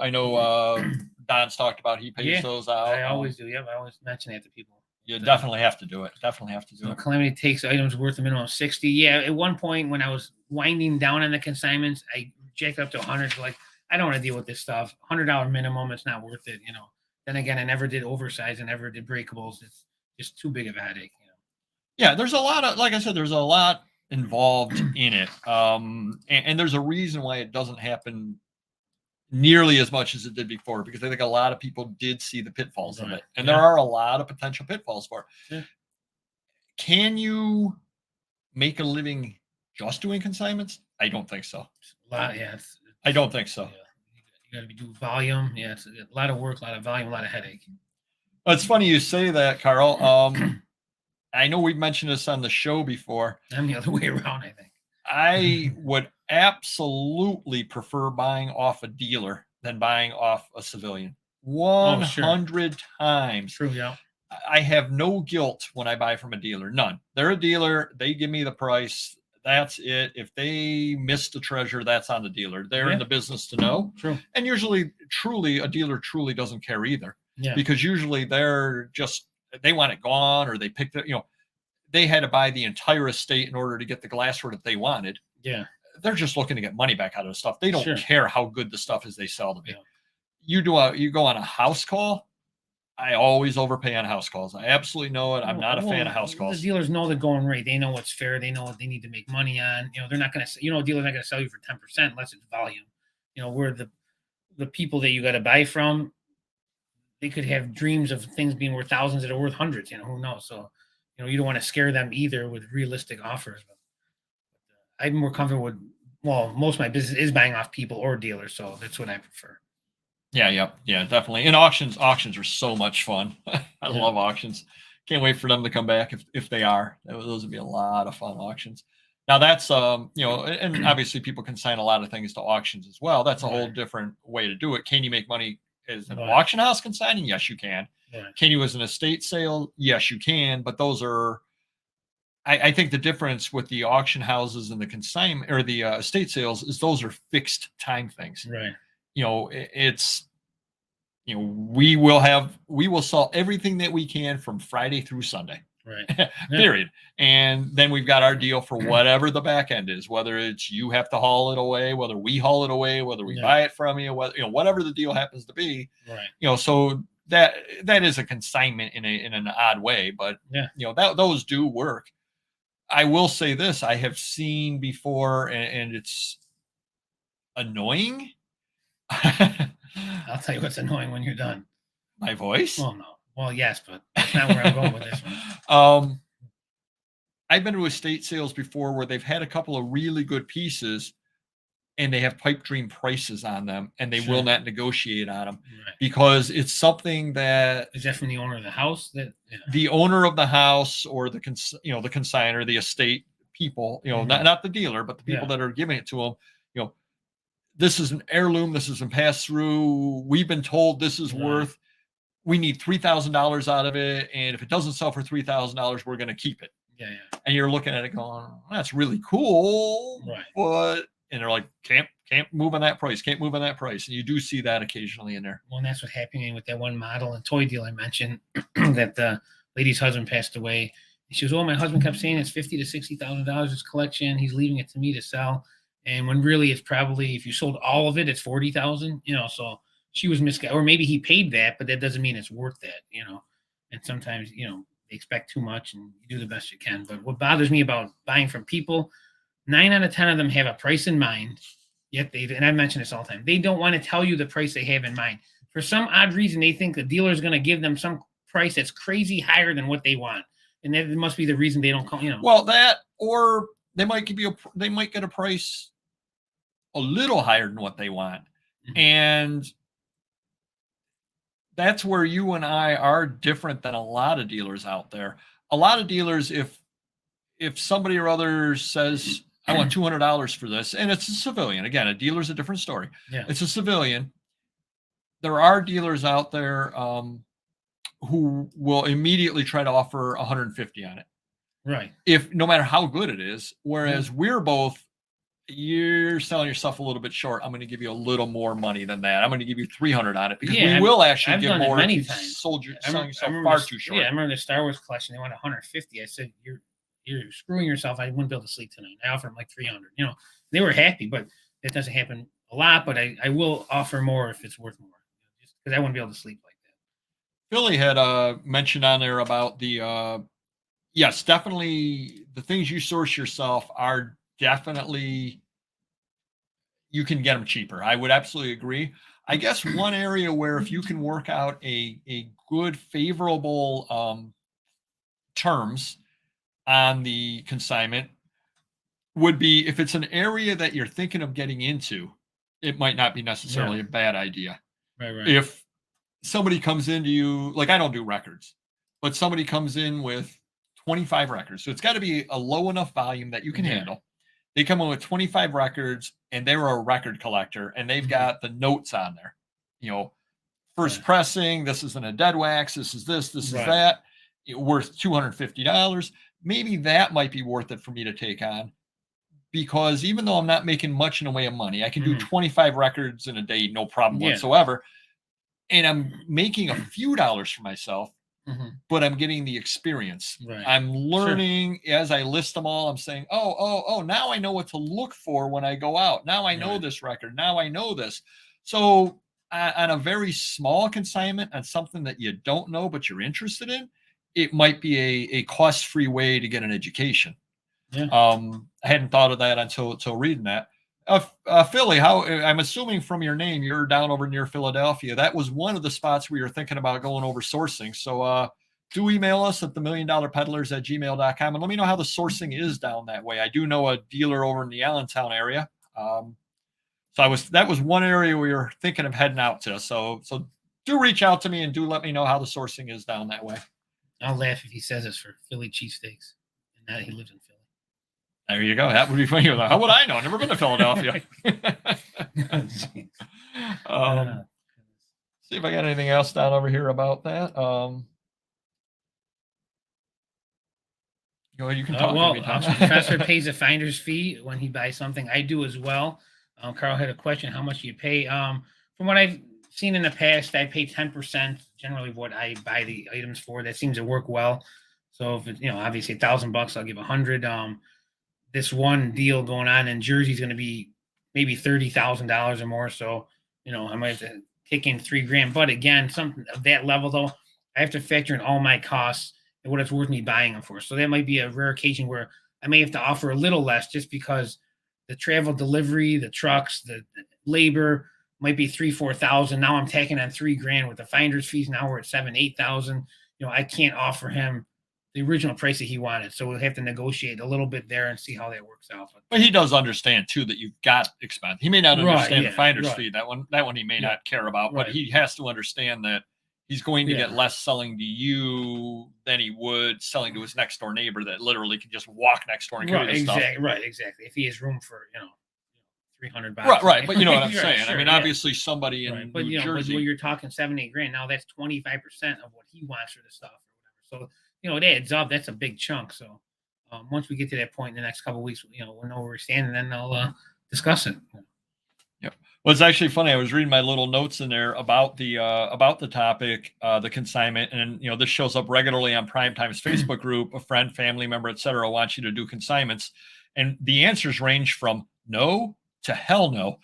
Don's talked about he pays those out. I always do. Yep, I always mention that to people. You definitely have to do it. Definitely have to do it. Calamity takes items worth a minimum of 60. Yeah, at one point when I was winding down on the consignments, I jacked up to 100. So like, I don't want to deal with this stuff. $100 minimum, it's not worth it. Then again, I never did oversized. I never did breakables. It's just too big of a headache. Yeah, there's a lot of, like I said, there's a lot involved in it, and there's a reason why it doesn't happen nearly as much as it did before, because I think a lot of people did see the pitfalls of it, and there are a lot of potential pitfalls for it. Yeah. Can you make a living just doing consignments? I don't think so. I don't think so. Yeah. You got to do volume. Yeah, it's a lot of work, a lot of volume, a lot of headache. Well, it's funny you say that, Carl. I know we've mentioned this on the show before. I'm the other way around, I think. I would absolutely prefer buying off a dealer than buying off a civilian. 100 times. True, yeah. I have no guilt when I buy from a dealer. None. They're a dealer. They give me the price. That's it. If they miss the treasure, that's on the dealer. They're in the business to know. True. And usually, a dealer truly doesn't care either. Yeah. Because usually they want it gone, or they picked it, they had to buy the entire estate in order to get the glassware that they wanted. Yeah. They're just looking to get money back out of the stuff. They don't care how good the stuff is they sell to me. Yeah. You go on a house call. I always overpay on house calls. I absolutely know it. I'm not a fan of house calls. The dealers know the going rate. They know what's fair. They know what they need to make money on. They're not going to, a dealer's not going to sell you for 10% unless it's volume. Where the people that you got to buy from, they could have dreams of things being worth thousands that are worth hundreds. Who knows? So, you don't want to scare them either with realistic offers. But I'm more comfortable with, most of my business is buying off people or dealers. So that's what I prefer. Yeah, definitely. And auctions are so much fun. I love auctions. Can't wait for them to come back if they are. Those would be a lot of fun auctions. Now that's, and obviously people consign a lot of things to auctions as well. That's a whole different way to do it. Can you make money as an auction house consigning? Yes, you can. Can you as an estate sale? Yes, you can. But those are, I think the difference with the auction houses and the consignment or the estate sales is those are fixed time things. Right. It's, we will sell everything that we can from Friday through Sunday. Right. Period. And then we've got our deal for whatever the back end is, whether it's you have to haul it away, whether we haul it away, whether we buy it from you, whether, whatever the deal happens to be. Right. So that is a consignment in an odd way, but those do work. I will say this, I have seen before, and it's annoying. I'll tell you what's annoying when you're done. My voice? Well, no. Well, yes, but that's not where I'm going with this one. I've been to estate sales before where they've had a couple of really good pieces and they have pipe dream prices on them, and they will not negotiate on them because it's something that is that from the owner of the house, the owner of the house or the the consigner, the estate people, not the dealer, but the people that are giving it to them, this is an heirloom, this is a pass through, we've been told this is worth, we need $3,000 out of it, and if it doesn't sell for $3,000, we're going to keep it. And you're looking at it going, that's really cool, but and they're like, can't move on that price, can't move on that price. And you do see that occasionally in there. Well, and that's what's happening with that one model and toy deal I mentioned that the lady's husband passed away. And she goes, my husband kept saying it's $50,000 to $60,000 his collection. He's leaving it to me to sell. And when really it's probably, if you sold all of it, it's 40,000, so she was misguided, or maybe he paid that, but that doesn't mean it's worth that, and sometimes, they expect too much and you do the best you can. But what bothers me about buying from people, 9 out of 10 of them have a price in mind, yet and I mention this all the time, they don't want to tell you the price they have in mind. For some odd reason, they think the dealer is going to give them some price that's crazy higher than what they want. And that must be the reason they don't call, Well, that, or they might get a price a little higher than what they want. And that's where you and I are different than a lot of dealers out there. A lot of dealers, if somebody or other says, I want $200 for this, and it's a civilian, again, a dealer's a different story. It's a civilian. There are dealers out there who will immediately try to offer 150 on it. Right. If no matter how good it is, whereas we're both, you're selling yourself a little bit short. I'm going to give you a little more money than that. I'm going to give you 300 on it because we will actually give more. Many times. Selling yourself far too short. Yeah, I remember the Star Wars collection. They wanted 150. I said, "You're screwing yourself. I wouldn't be able to sleep tonight." I offered them like 300. They were happy, but that doesn't happen a lot. But I will offer more if it's worth more, just because I wouldn't be able to sleep like that. Philly had mentioned on there about the yes, definitely the things you source yourself are definitely, you can get them cheaper. I would absolutely agree. I guess one area where if you can work out a good, favorable terms on the consignment would be if it's an area that you're thinking of getting into, it might not be necessarily a bad idea. Right. If somebody comes into you, like I don't do records, but somebody comes in with 25 records. So it's got to be a low enough volume that you can handle. They come in with 25 records and they're a record collector and they've got the notes on there. First pressing, this isn't a dead wax, this is that, worth $250. Maybe that might be worth it for me to take on, because even though I'm not making much in the way of money, I can do 25 records in a day, no problem whatsoever. And I'm making a few dollars for myself. But I'm getting the experience. I'm learning as I list them all. I'm saying, oh, now I know what to look for when I go out. Now I know this record. Now I know this. So on a very small consignment, on something that you don't know but you're interested in, it might be a cost-free way to get an education. I hadn't thought of that until reading that. Philly, I'm assuming from your name, you're down over near Philadelphia. That was one of the spots we were thinking about going over sourcing. So do email us at themilliondollarpeddlers@gmail.com and let me know how the sourcing is down that way. I do know a dealer over in the Allentown area. So that was one area we were thinking of heading out to. So do reach out to me and do let me know how the sourcing is down that way. I'll laugh if he says it's for Philly cheesesteaks and that he lives in Philly. There you go. That would be funny. How would I know? I've never been to Philadelphia. See if I got anything else down over here about that. Go ahead. You can talk to me. Professor pays a finder's fee when he buys something. I do as well. Carl had a question. How much do you pay? From what I've seen in the past, I pay 10% generally of what I buy the items for. That seems to work well. So if it's, obviously $1,000, I'll give 100. This one deal going on in Jersey is going to be maybe $30,000 or more. So, I might have to kick in $3,000. But again, something of that level though, I have to factor in all my costs and what it's worth me buying them for. So that might be a rare occasion where I may have to offer a little less just because the travel delivery, the trucks, the labor might be 3,000-4,000. Now I'm tacking on $3,000 with the finder's fees. Now we're at 7,000-8,000. I can't offer him the original price that he wanted. So we'll have to negotiate a little bit there and see how that works out. But he does understand too that you've got expense. He may not understand the finder's fee. That one he may not care about, but he has to understand that he's going to get less selling to you than he would selling to his next door neighbor that literally can just walk next door and carry the stuff. Exactly. If he has room for, $300. Right. But you know what I'm saying? I mean, obviously somebody in New Jersey. But when you're talking $7,000-8,000, now that's 25% of what he wants for the stuff or whatever. So, it adds up. That's a big chunk. So once we get to that point in the next couple of weeks, we'll know where we stand, and then I'll discuss it. Yep. Well, it's actually funny. I was reading my little notes in there about the topic, the consignment, and this shows up regularly on Primetime's Facebook group. A friend, family member, etc., wants you to do consignments, and the answers range from no to hell no,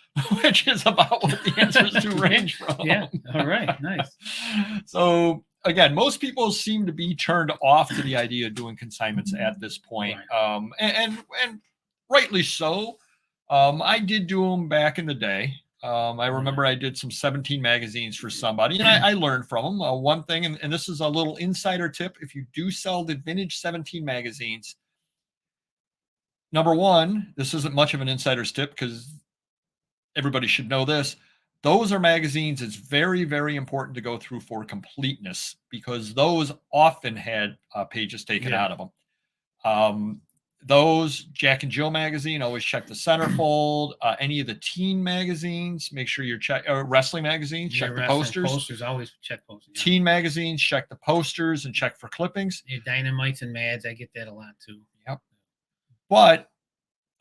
which is about what the answers do range from. Yeah. All right. Nice. So again, most people seem to be turned off to the idea of doing consignments at this point, and rightly so. I did do them back in the day. I remember I did some 17 magazines for somebody, and I learned from them. One thing, and this is a little insider tip: if you do sell the vintage 17 magazines, number one, this isn't much of an insider's tip because everybody should know this. Those are magazines it's very, very important to go through for completeness because those often had pages taken out of them. Those Jack and Jill magazine, always check the centerfold. Any of the teen magazines, make sure you're wrestling magazines, check the posters. Posters, always check posters. Yeah. Teen magazines, check the posters and check for clippings. Yeah, Dynamites and Mads, I get that a lot too. Yep. But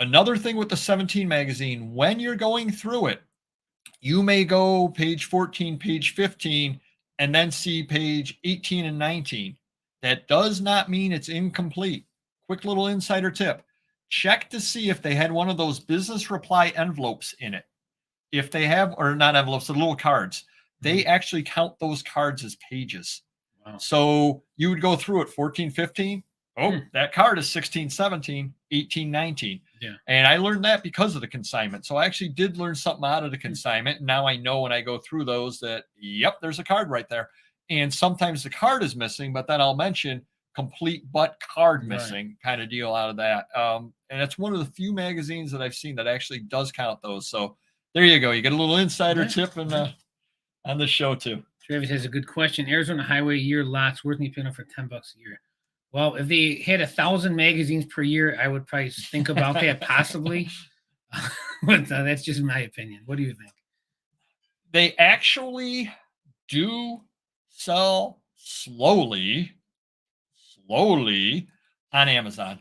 another thing with the 17 magazine, when you're going through it, you may go page 14, page 15, and then see page 18 and 19. That does not mean it's incomplete. Quick little insider tip. Check to see if they had one of those business reply envelopes in it. If they have, or not envelopes, the little cards, they actually count those cards as pages. Wow. So you would go through it 14, 15. Oh, that card is 16, 17, 18, 19. Yeah. And I learned that because of the consignment. So I actually did learn something out of the consignment. And now I know when I go through those that, yep, there's a card right there. And sometimes the card is missing, but then I'll mention complete but card missing kind of deal out of that. And it's one of the few magazines that I've seen that actually does count those. So there you go. You get a little insider tip on the show too. Travis has a good question. Arizona highway year lots worth me picking up for $10 a year. Well, if they had 1,000 magazines per year, I would probably think about that possibly. But that's just my opinion. What do you think? They actually do sell slowly on Amazon.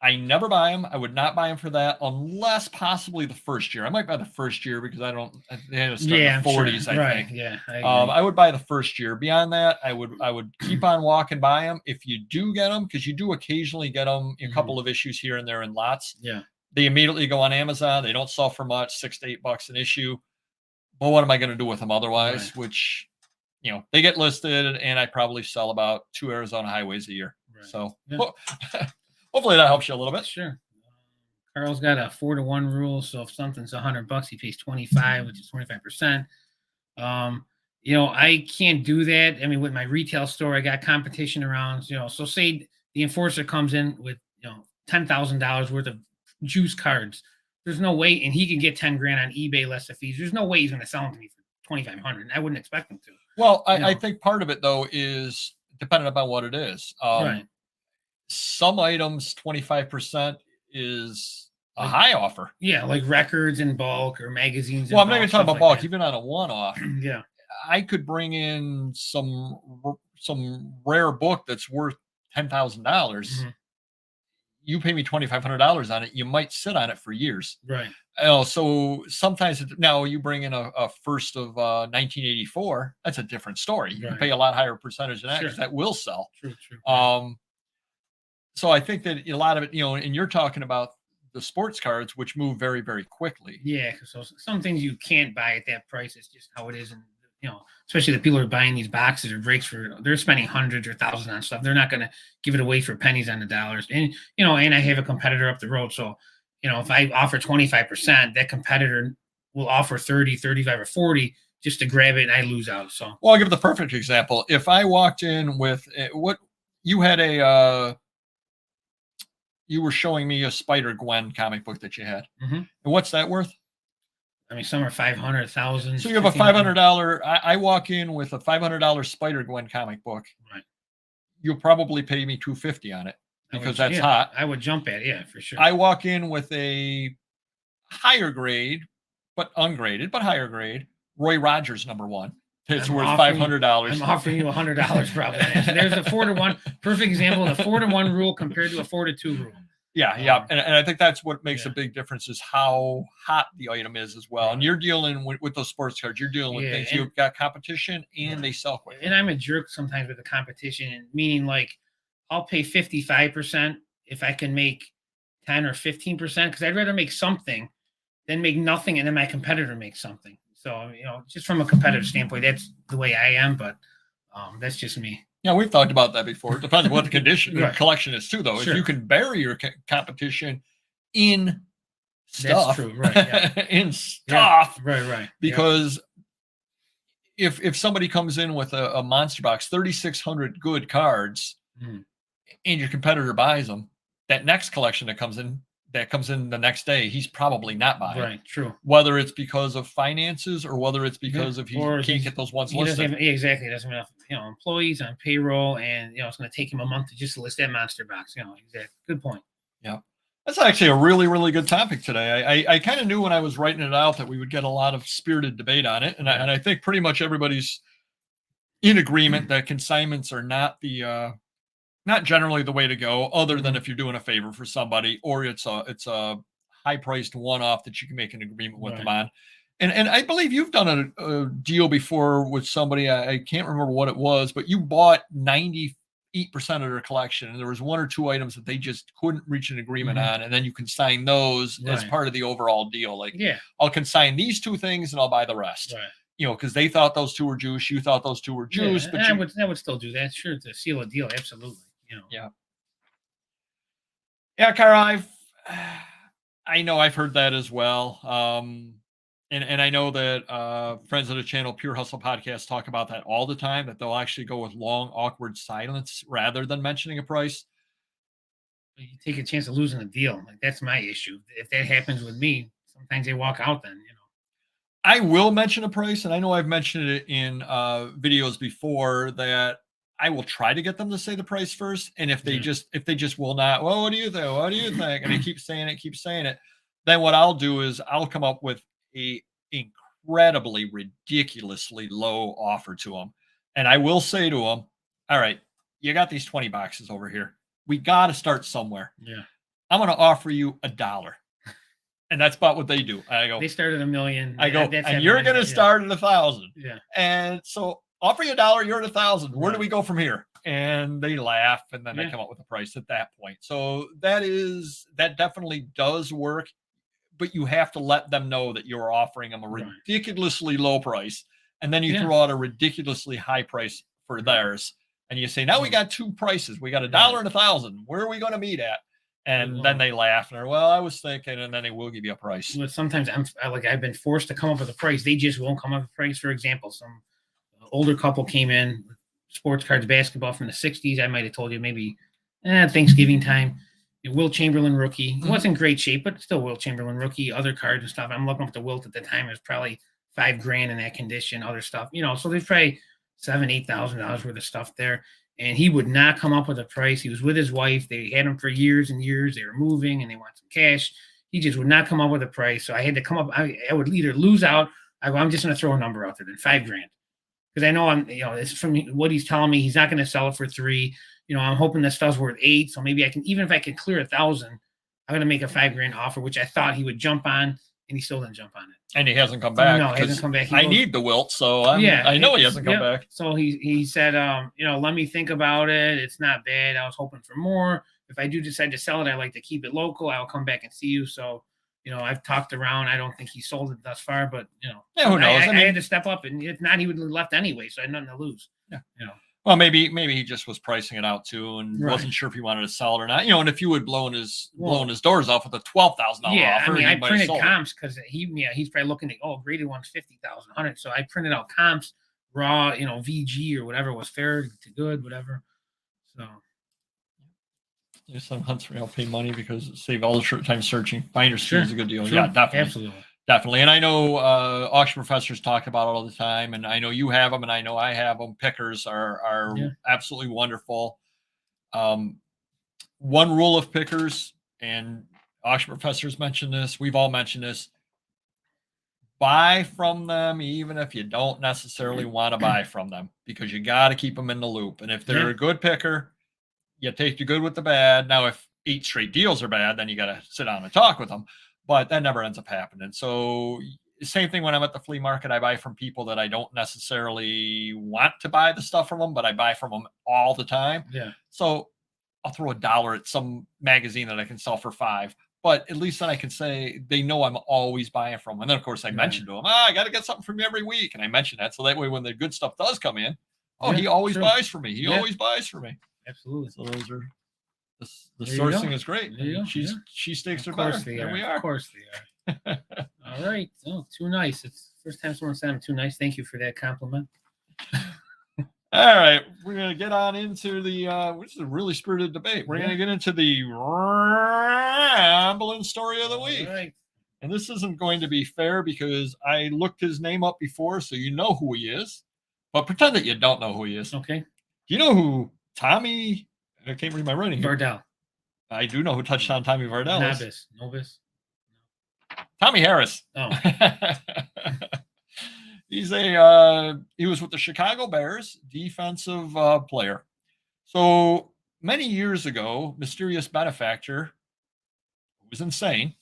I never buy them. I would not buy them for that unless possibly the first year. I might buy the first year because they had to start in the 40s, sure. I think. Yeah. I would buy the first year. Beyond that, I would keep on walking by them. If you do get them, because you do occasionally get them in a couple of issues here and there in lots. Yeah. They immediately go on Amazon. They don't sell for much, $6 to $8 an issue. Well, what am I going to do with them otherwise? Which, they get listed, and I probably sell about 2 Arizona highways a year. Right. So hopefully that helps you a little bit. Sure. Carl's got a 4-to-1 rule. So if something's $100, he pays 25, which is 25%. I can't do that. I mean, with my retail store, I got competition around, so say the enforcer comes in with, $10,000 worth of juice cards. There's no way, and he can get 10 grand on eBay less the fees. There's no way he's going to sell them to me for 2,500. I wouldn't expect him to. Well, I think part of it though is dependent upon what it is. Right. Some items, 25% is a high offer. Yeah, like records in bulk or magazines. Well, I'm not even talking about bulk. Even on a one-off. Yeah, I could bring in some rare book that's worth $10,000. Mm-hmm. You pay me $2,500 on it, you might sit on it for years. Right. So sometimes now you bring in a first of 1984. That's a different story. You can pay a lot higher percentage than that because that will sell. True. So I think that a lot of it, and you're talking about the sports cards, which move very, very quickly. Yeah, so some things you can't buy at that price. It's just how it is, and especially the people who are buying these boxes or breaks they're spending hundreds or thousands on stuff. They're not going to give it away for pennies on the dollars. And and I have a competitor up the road, so if I offer 25%, that competitor will offer 30, 35, or 40 just to grab it, and I lose out. So, well, I'll give the perfect example. If I walked in with what you had you were showing me a Spider-Gwen comic book that you had. Mm-hmm. And what's that worth? I mean, some are 500, 1,000. So you have a $500. I walk in with a $500 Spider-Gwen comic book. Right. You'll probably pay me $250 on it because that's hot. I would jump at it, yeah, for sure. I walk in with a higher grade, but ungraded, but higher grade, Roy Rogers #1. It's worth $500. I'm offering you $100 probably. There's a 4-to-1 perfect example of the 4-to-1 rule compared to a 4-to-2 rule. Yeah, and I think that's what makes a big difference is how hot the item is as well. And you're dealing with those sports cards. You're dealing with things. You've got competition, and they sell quick. And I'm a jerk sometimes with the competition, meaning like I'll pay 55% if I can make 10 or 15% because I'd rather make something than make nothing, and then my competitor makes something. So, just from a competitive standpoint, that's the way I am, but that's just me. Yeah, we've talked about that before. It depends on what the condition the collection is too, though. Sure. If you can bury your competition in stuff, that's true, right? Yeah. in stuff, right. Because if somebody comes in with a monster box, 3,600 good cards, and your competitor buys them, that next collection that comes in the next day, he's probably not buying. Right, true. Whether it's because of finances or whether it's because of he can't get those ones listed. Exactly. He doesn't have enough, employees on payroll, and it's going to take him a month to just list that monster box. Exactly. Good point. Yeah, that's actually a really, really good topic today. I kind of knew when I was writing it out that we would get a lot of spirited debate on it, and I think pretty much everybody's in agreement that consignments are not not generally the way to go, other than if you're doing a favor for somebody or it's a high priced one-off that you can make an agreement with them on. And I believe you've done a deal before with somebody. I can't remember what it was, but you bought 98% of their collection, and there was 1 or 2 items that they just couldn't reach an agreement on, and then you consign those as part of the overall deal. Like, I'll consign these 2 things and I'll buy the rest. Right. Because they thought those 2 were juice, you thought those 2 were juice. But I would still do that. Sure, to seal a deal, absolutely. Yeah, Cara, I know I've heard that as well. And I know that friends of the channel, Pure Hustle Podcast, talk about that all the time, that they'll actually go with long, awkward silence rather than mentioning a price. You take a chance of losing a deal. Like, that's my issue. If that happens with me, sometimes they walk out then, I will mention a price, and I know I've mentioned it in videos before that I will try to get them to say the price first. And if they just will not, well, what do you think? What do you think? And they keep saying it. Then what I'll do is I'll come up with a incredibly ridiculously low offer to them. And I will say to them, all right, you got these 20 boxes over here. We got to start somewhere. Yeah. I'm going to offer you $1. And that's about what they do. I go, they started $1 million. I go, and you're going to start at 1,000. Yeah. And so offer you $1, you're at 1,000. Where do we go from here? And they laugh, and then they come up with a price at that point. So that definitely does work, but you have to let them know that you're offering them a ridiculously low price, and then you throw out a ridiculously high price for theirs, and you say, now we got 2 prices. We got $1 and 1,000. Where are we going to meet at? And then they laugh, and they're, well, I was thinking, and then they will give you a price. But sometimes I've been forced to come up with a price. They just won't come up with a price. For example, some older couple came in, sports cards, basketball from the 60s. I might have told you maybe Thanksgiving time. Wilt Chamberlain rookie. It wasn't great shape, but still Wilt Chamberlain rookie. Other cards and stuff. I'm looking up the Wilt at the time. It was probably $5,000 in that condition. Other stuff, so there's probably $7,000-8,000 worth of stuff there. And he would not come up with a price. He was with his wife. They had him for years and years. They were moving, and they want some cash. He just would not come up with a price. So I had to come up. I would either lose out. I'm just going to throw a number out there then, $5,000. Because I know it's from what he's telling me, he's not going to sell it for $3,000. I'm hoping this stuff's worth $8,000. So maybe I can, even if I can clear $1,000, I'm going to make a $5,000 offer, which I thought he would jump on, and he still didn't jump on it. And he hasn't come back. No, he hasn't come back. I need the Wilt, so I know he hasn't come back. So he said, let me think about it. It's not bad. I was hoping for more. if I do decide to sell it, I like to keep it local. I'll come back and see you. So, I've talked around. I don't think he sold it thus far, but Yeah, who knows? I had to step up, and if not, he would have left anyway. So I had nothing to lose. Yeah. Well, maybe he just was pricing it out too, and wasn't sure if he wanted to sell it or not. And if you would blown his doors off with a $12,000 offer, I mean, I printed comps because he's probably looking at graded one's 50,000, 100. So I printed out comps, raw, VG or whatever was fair to good, whatever. So there's some hunts where I'll pay money because save all the time searching. Finder's fee is a good deal. Sure. Yeah, definitely. Absolutely. Definitely. And I know auction professors talk about it all the time, and I know you have them, and I know I have them. Pickers are absolutely wonderful. One rule of pickers, and auction professors mention this, we've all mentioned this: buy from them even if you don't necessarily want to buy from them, because you got to keep them in the loop. And if they're a good picker, you take the good with the bad. Now, if 8 straight deals are bad, then you got to sit down and talk with them. But that never ends up happening. So same thing when I'm at the flea market, I buy from people that I don't necessarily want to buy the stuff from them, but I buy from them all the time. Yeah. So I'll throw $1 at some magazine that I can sell for $5, but at least then I can say they know I'm always buying from them. And then of course I mentioned to them, I got to get something from you every week. And I mention that. So that way, when the good stuff does come in, he always buys for me. He always buys for me. Absolutely. So those are, the sourcing is great. She stakes are better. There we are. Of course they are. All right. Oh, too nice. It's the first time someone said I'm too nice. Thank you for that compliment. All right. We're going to get on into which is a really spirited debate. We're going to get into the rambling story of the week. All right. And this isn't going to be fair because I looked his name up before, so you know who he is. But pretend that you don't know who he is. Okay. Do you know who Tommy... I can't read my writing here. Vardell. I do know who touchdown Tommy Vardell is. Nobis. Tommy Harris. Oh. He was with the Chicago Bears, defensive player. So many years ago, mysterious benefactor, who was insane,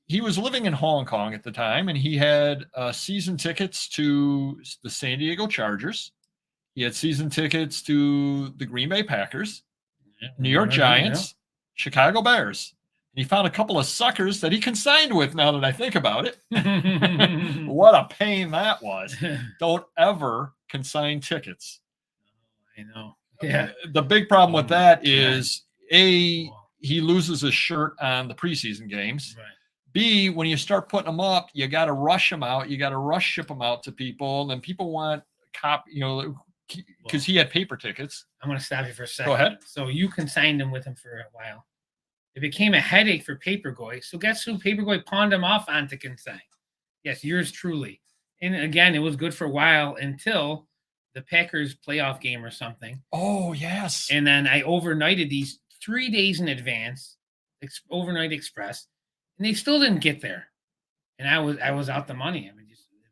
he was living in Hong Kong at the time, and he had season tickets to the San Diego Chargers. He had season tickets to the Green Bay Packers, New York Giants, Chicago Bears. And he found a couple of suckers that he consigned with, now that I think about it. What a pain that was. Don't ever consign tickets. I know. Yeah. The big problem with that is, A, he loses his shirt on the preseason games. Right. B, when you start putting them up, you got to rush them out. You got to rush ship them out to people. And then people want because he had paper tickets. I'm going to stop you for a second. Go ahead. So you consigned him with him for a while. It became a headache for Paperboy. So guess who Paperboy pawned him off on to consign? Yes, yours truly. And again, it was good for a while until the Packers playoff game or something. Oh, yes. And then I overnighted these 3 days in advance, overnight express, and they still didn't get there. And I was out the money. I mean,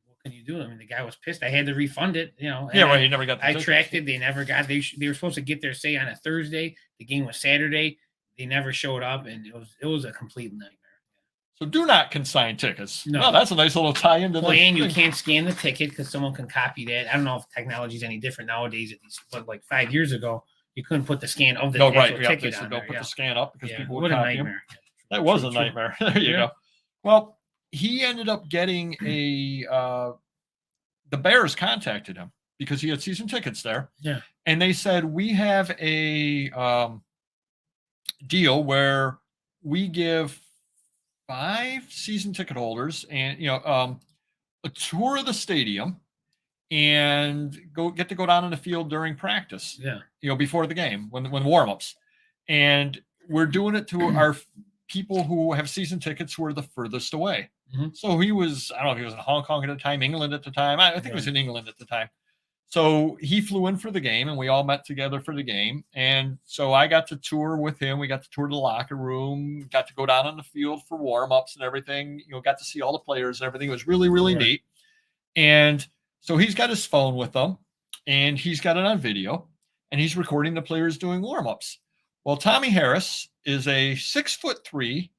what can you do? I mean, the guy was pissed. I had to refund it, Yeah, right. He never got the I tracked it. They never got. They were supposed to get there, say, on a Thursday. The game was Saturday. They never showed up, and it was a complete nightmare. So do not consign tickets. No, that's a nice little tie into the and you can't scan the ticket because someone can copy that. I don't know if technology is any different nowadays, at least, but like 5 years ago, you couldn't put the scan of the ticket on. Don't put the scan up because people would what copy a nightmare. That was a nightmare. There you go. Well, he ended up getting the Bears contacted him because he had season tickets there. Yeah. And they said, we have a deal where we give 5 season ticket holders and a tour of the stadium and get to go down in the field during practice. Yeah. Before the game when warm-ups. And we're doing it to our people who have season tickets who are the furthest away. Mm-hmm. So he was, I don't know if he was in Hong Kong at the time, England at the time. I think it was in England at the time. So he flew in for the game and we all met together for the game. And so I got to tour with him. We got to tour the locker room, got to go down on the field for warm-ups and everything, got to see all the players and everything. It was really, really neat. And so he's got his phone with him and he's got it on video and he's recording the players doing warm-ups. Well, Tommy Harris is a 6'3",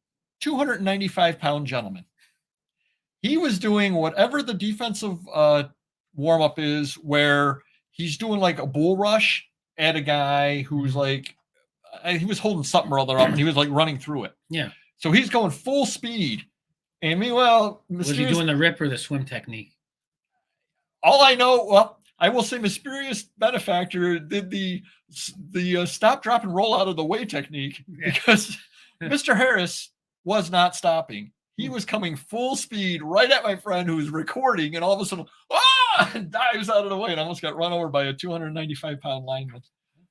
295-pound gentleman. He was doing whatever the defensive warm-up is, where he's doing like a bull rush at a guy who's like he was holding something or other up, and he was like running through it. Yeah. So he's going full speed, and meanwhile, was he doing the rip or the swim technique? All I know, well, I will say, mysterious benefactor did the stop, drop, and roll out of the way technique, because Mr. Harris was not stopping. He was coming full speed right at my friend who was recording, and all of a sudden, and dives out of the way and almost got run over by a 295-pound lineman.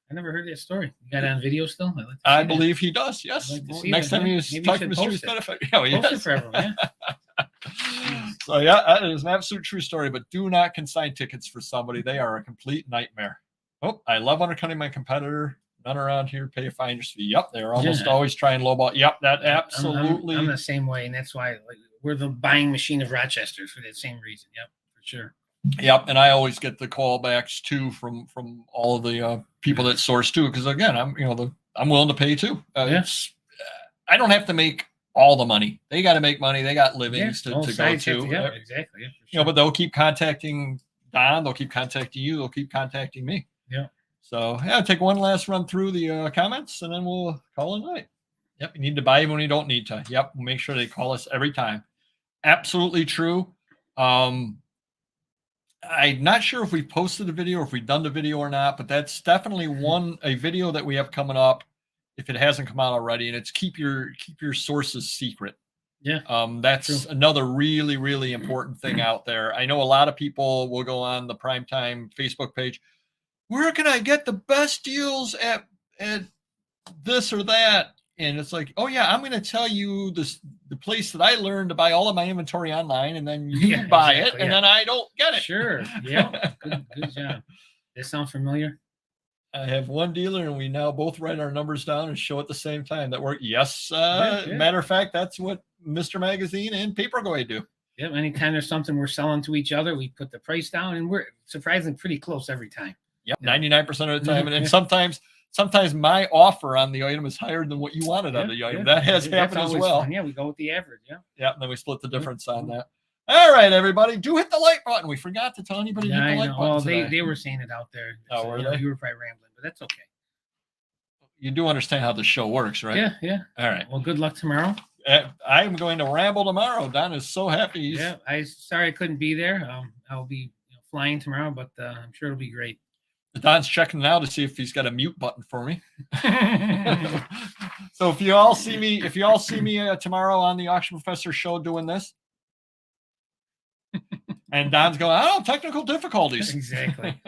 I never heard that story. You got it on video still? I believe he does. Yes. Next time he was talking to mysterious benefactor. Oh, yes. Post it for everyone, yeah. So yeah, that is an absolute true story. But do not consign tickets for somebody; they are a complete nightmare. Oh, I love undercutting my competitor. None around here pay a finder's fee. Yep, they're almost always trying lowball. Yep, that absolutely. I'm the same way, and that's why we're the buying machine of Rochester for that same reason. Yep, for sure. Yep, and I always get the callbacks too from all of the people that source too, because again, I'm willing to pay too. Yes, I don't have to make all the money. They got to make money. They got livings to go to. Yeah, exactly. Yeah, sure. But they'll keep contacting Don. They'll keep contacting you. They'll keep contacting me. Yeah. So yeah, take one last run through the comments, and then we'll call it a night. Yep, you need to buy when you don't need to. Yep, we'll make sure they call us every time. Absolutely true. I'm not sure if we posted a video or if we've done the video or not, but that's definitely a video that we have coming up if it hasn't come out already, and it's keep your sources secret. Yeah. That's true. Another really, really important thing out there. I know a lot of people will go on the Primetime Facebook page. Where can I get the best deals at this or that? And it's like, oh yeah, I'm going to tell you the place that I learned to buy all of my inventory online, and then you buy it, and then I don't get it. Sure. Yeah. Good job. That sound familiar? I have one dealer, and we now both write our numbers down and show at the same time. That work. Yes. Matter of fact, that's what Mr. Magazine and Paperboy do. Yep. Anytime there's something we're selling to each other, we put the price down, and we're surprisingly pretty close every time. Yep. 99% of the time, and sometimes my offer on the item is higher than what you wanted on the item. That has happened as well. Fun. Yeah, we go with the average. Yeah. Yeah, and then we split the difference on that. All right, everybody, do hit the like button. We forgot to tell anybody to hit the like button. Well, they were saying it out there. Oh, were they? You were probably rambling, but that's okay. You do understand how the show works, right? Yeah. All right. Well, good luck tomorrow. I'm going to ramble tomorrow. Don is so happy. Yeah, sorry I couldn't be there. I'll be flying tomorrow, but I'm sure it'll be great. Don's checking now to see if he's got a mute button for me. So if you all see me tomorrow on the Auction Professor show doing this, and Don's going, oh, technical difficulties. Exactly.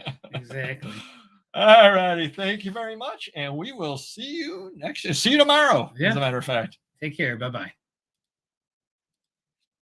All righty. Thank you very much. And we will see you tomorrow, as a matter of fact. Take care. Bye-bye.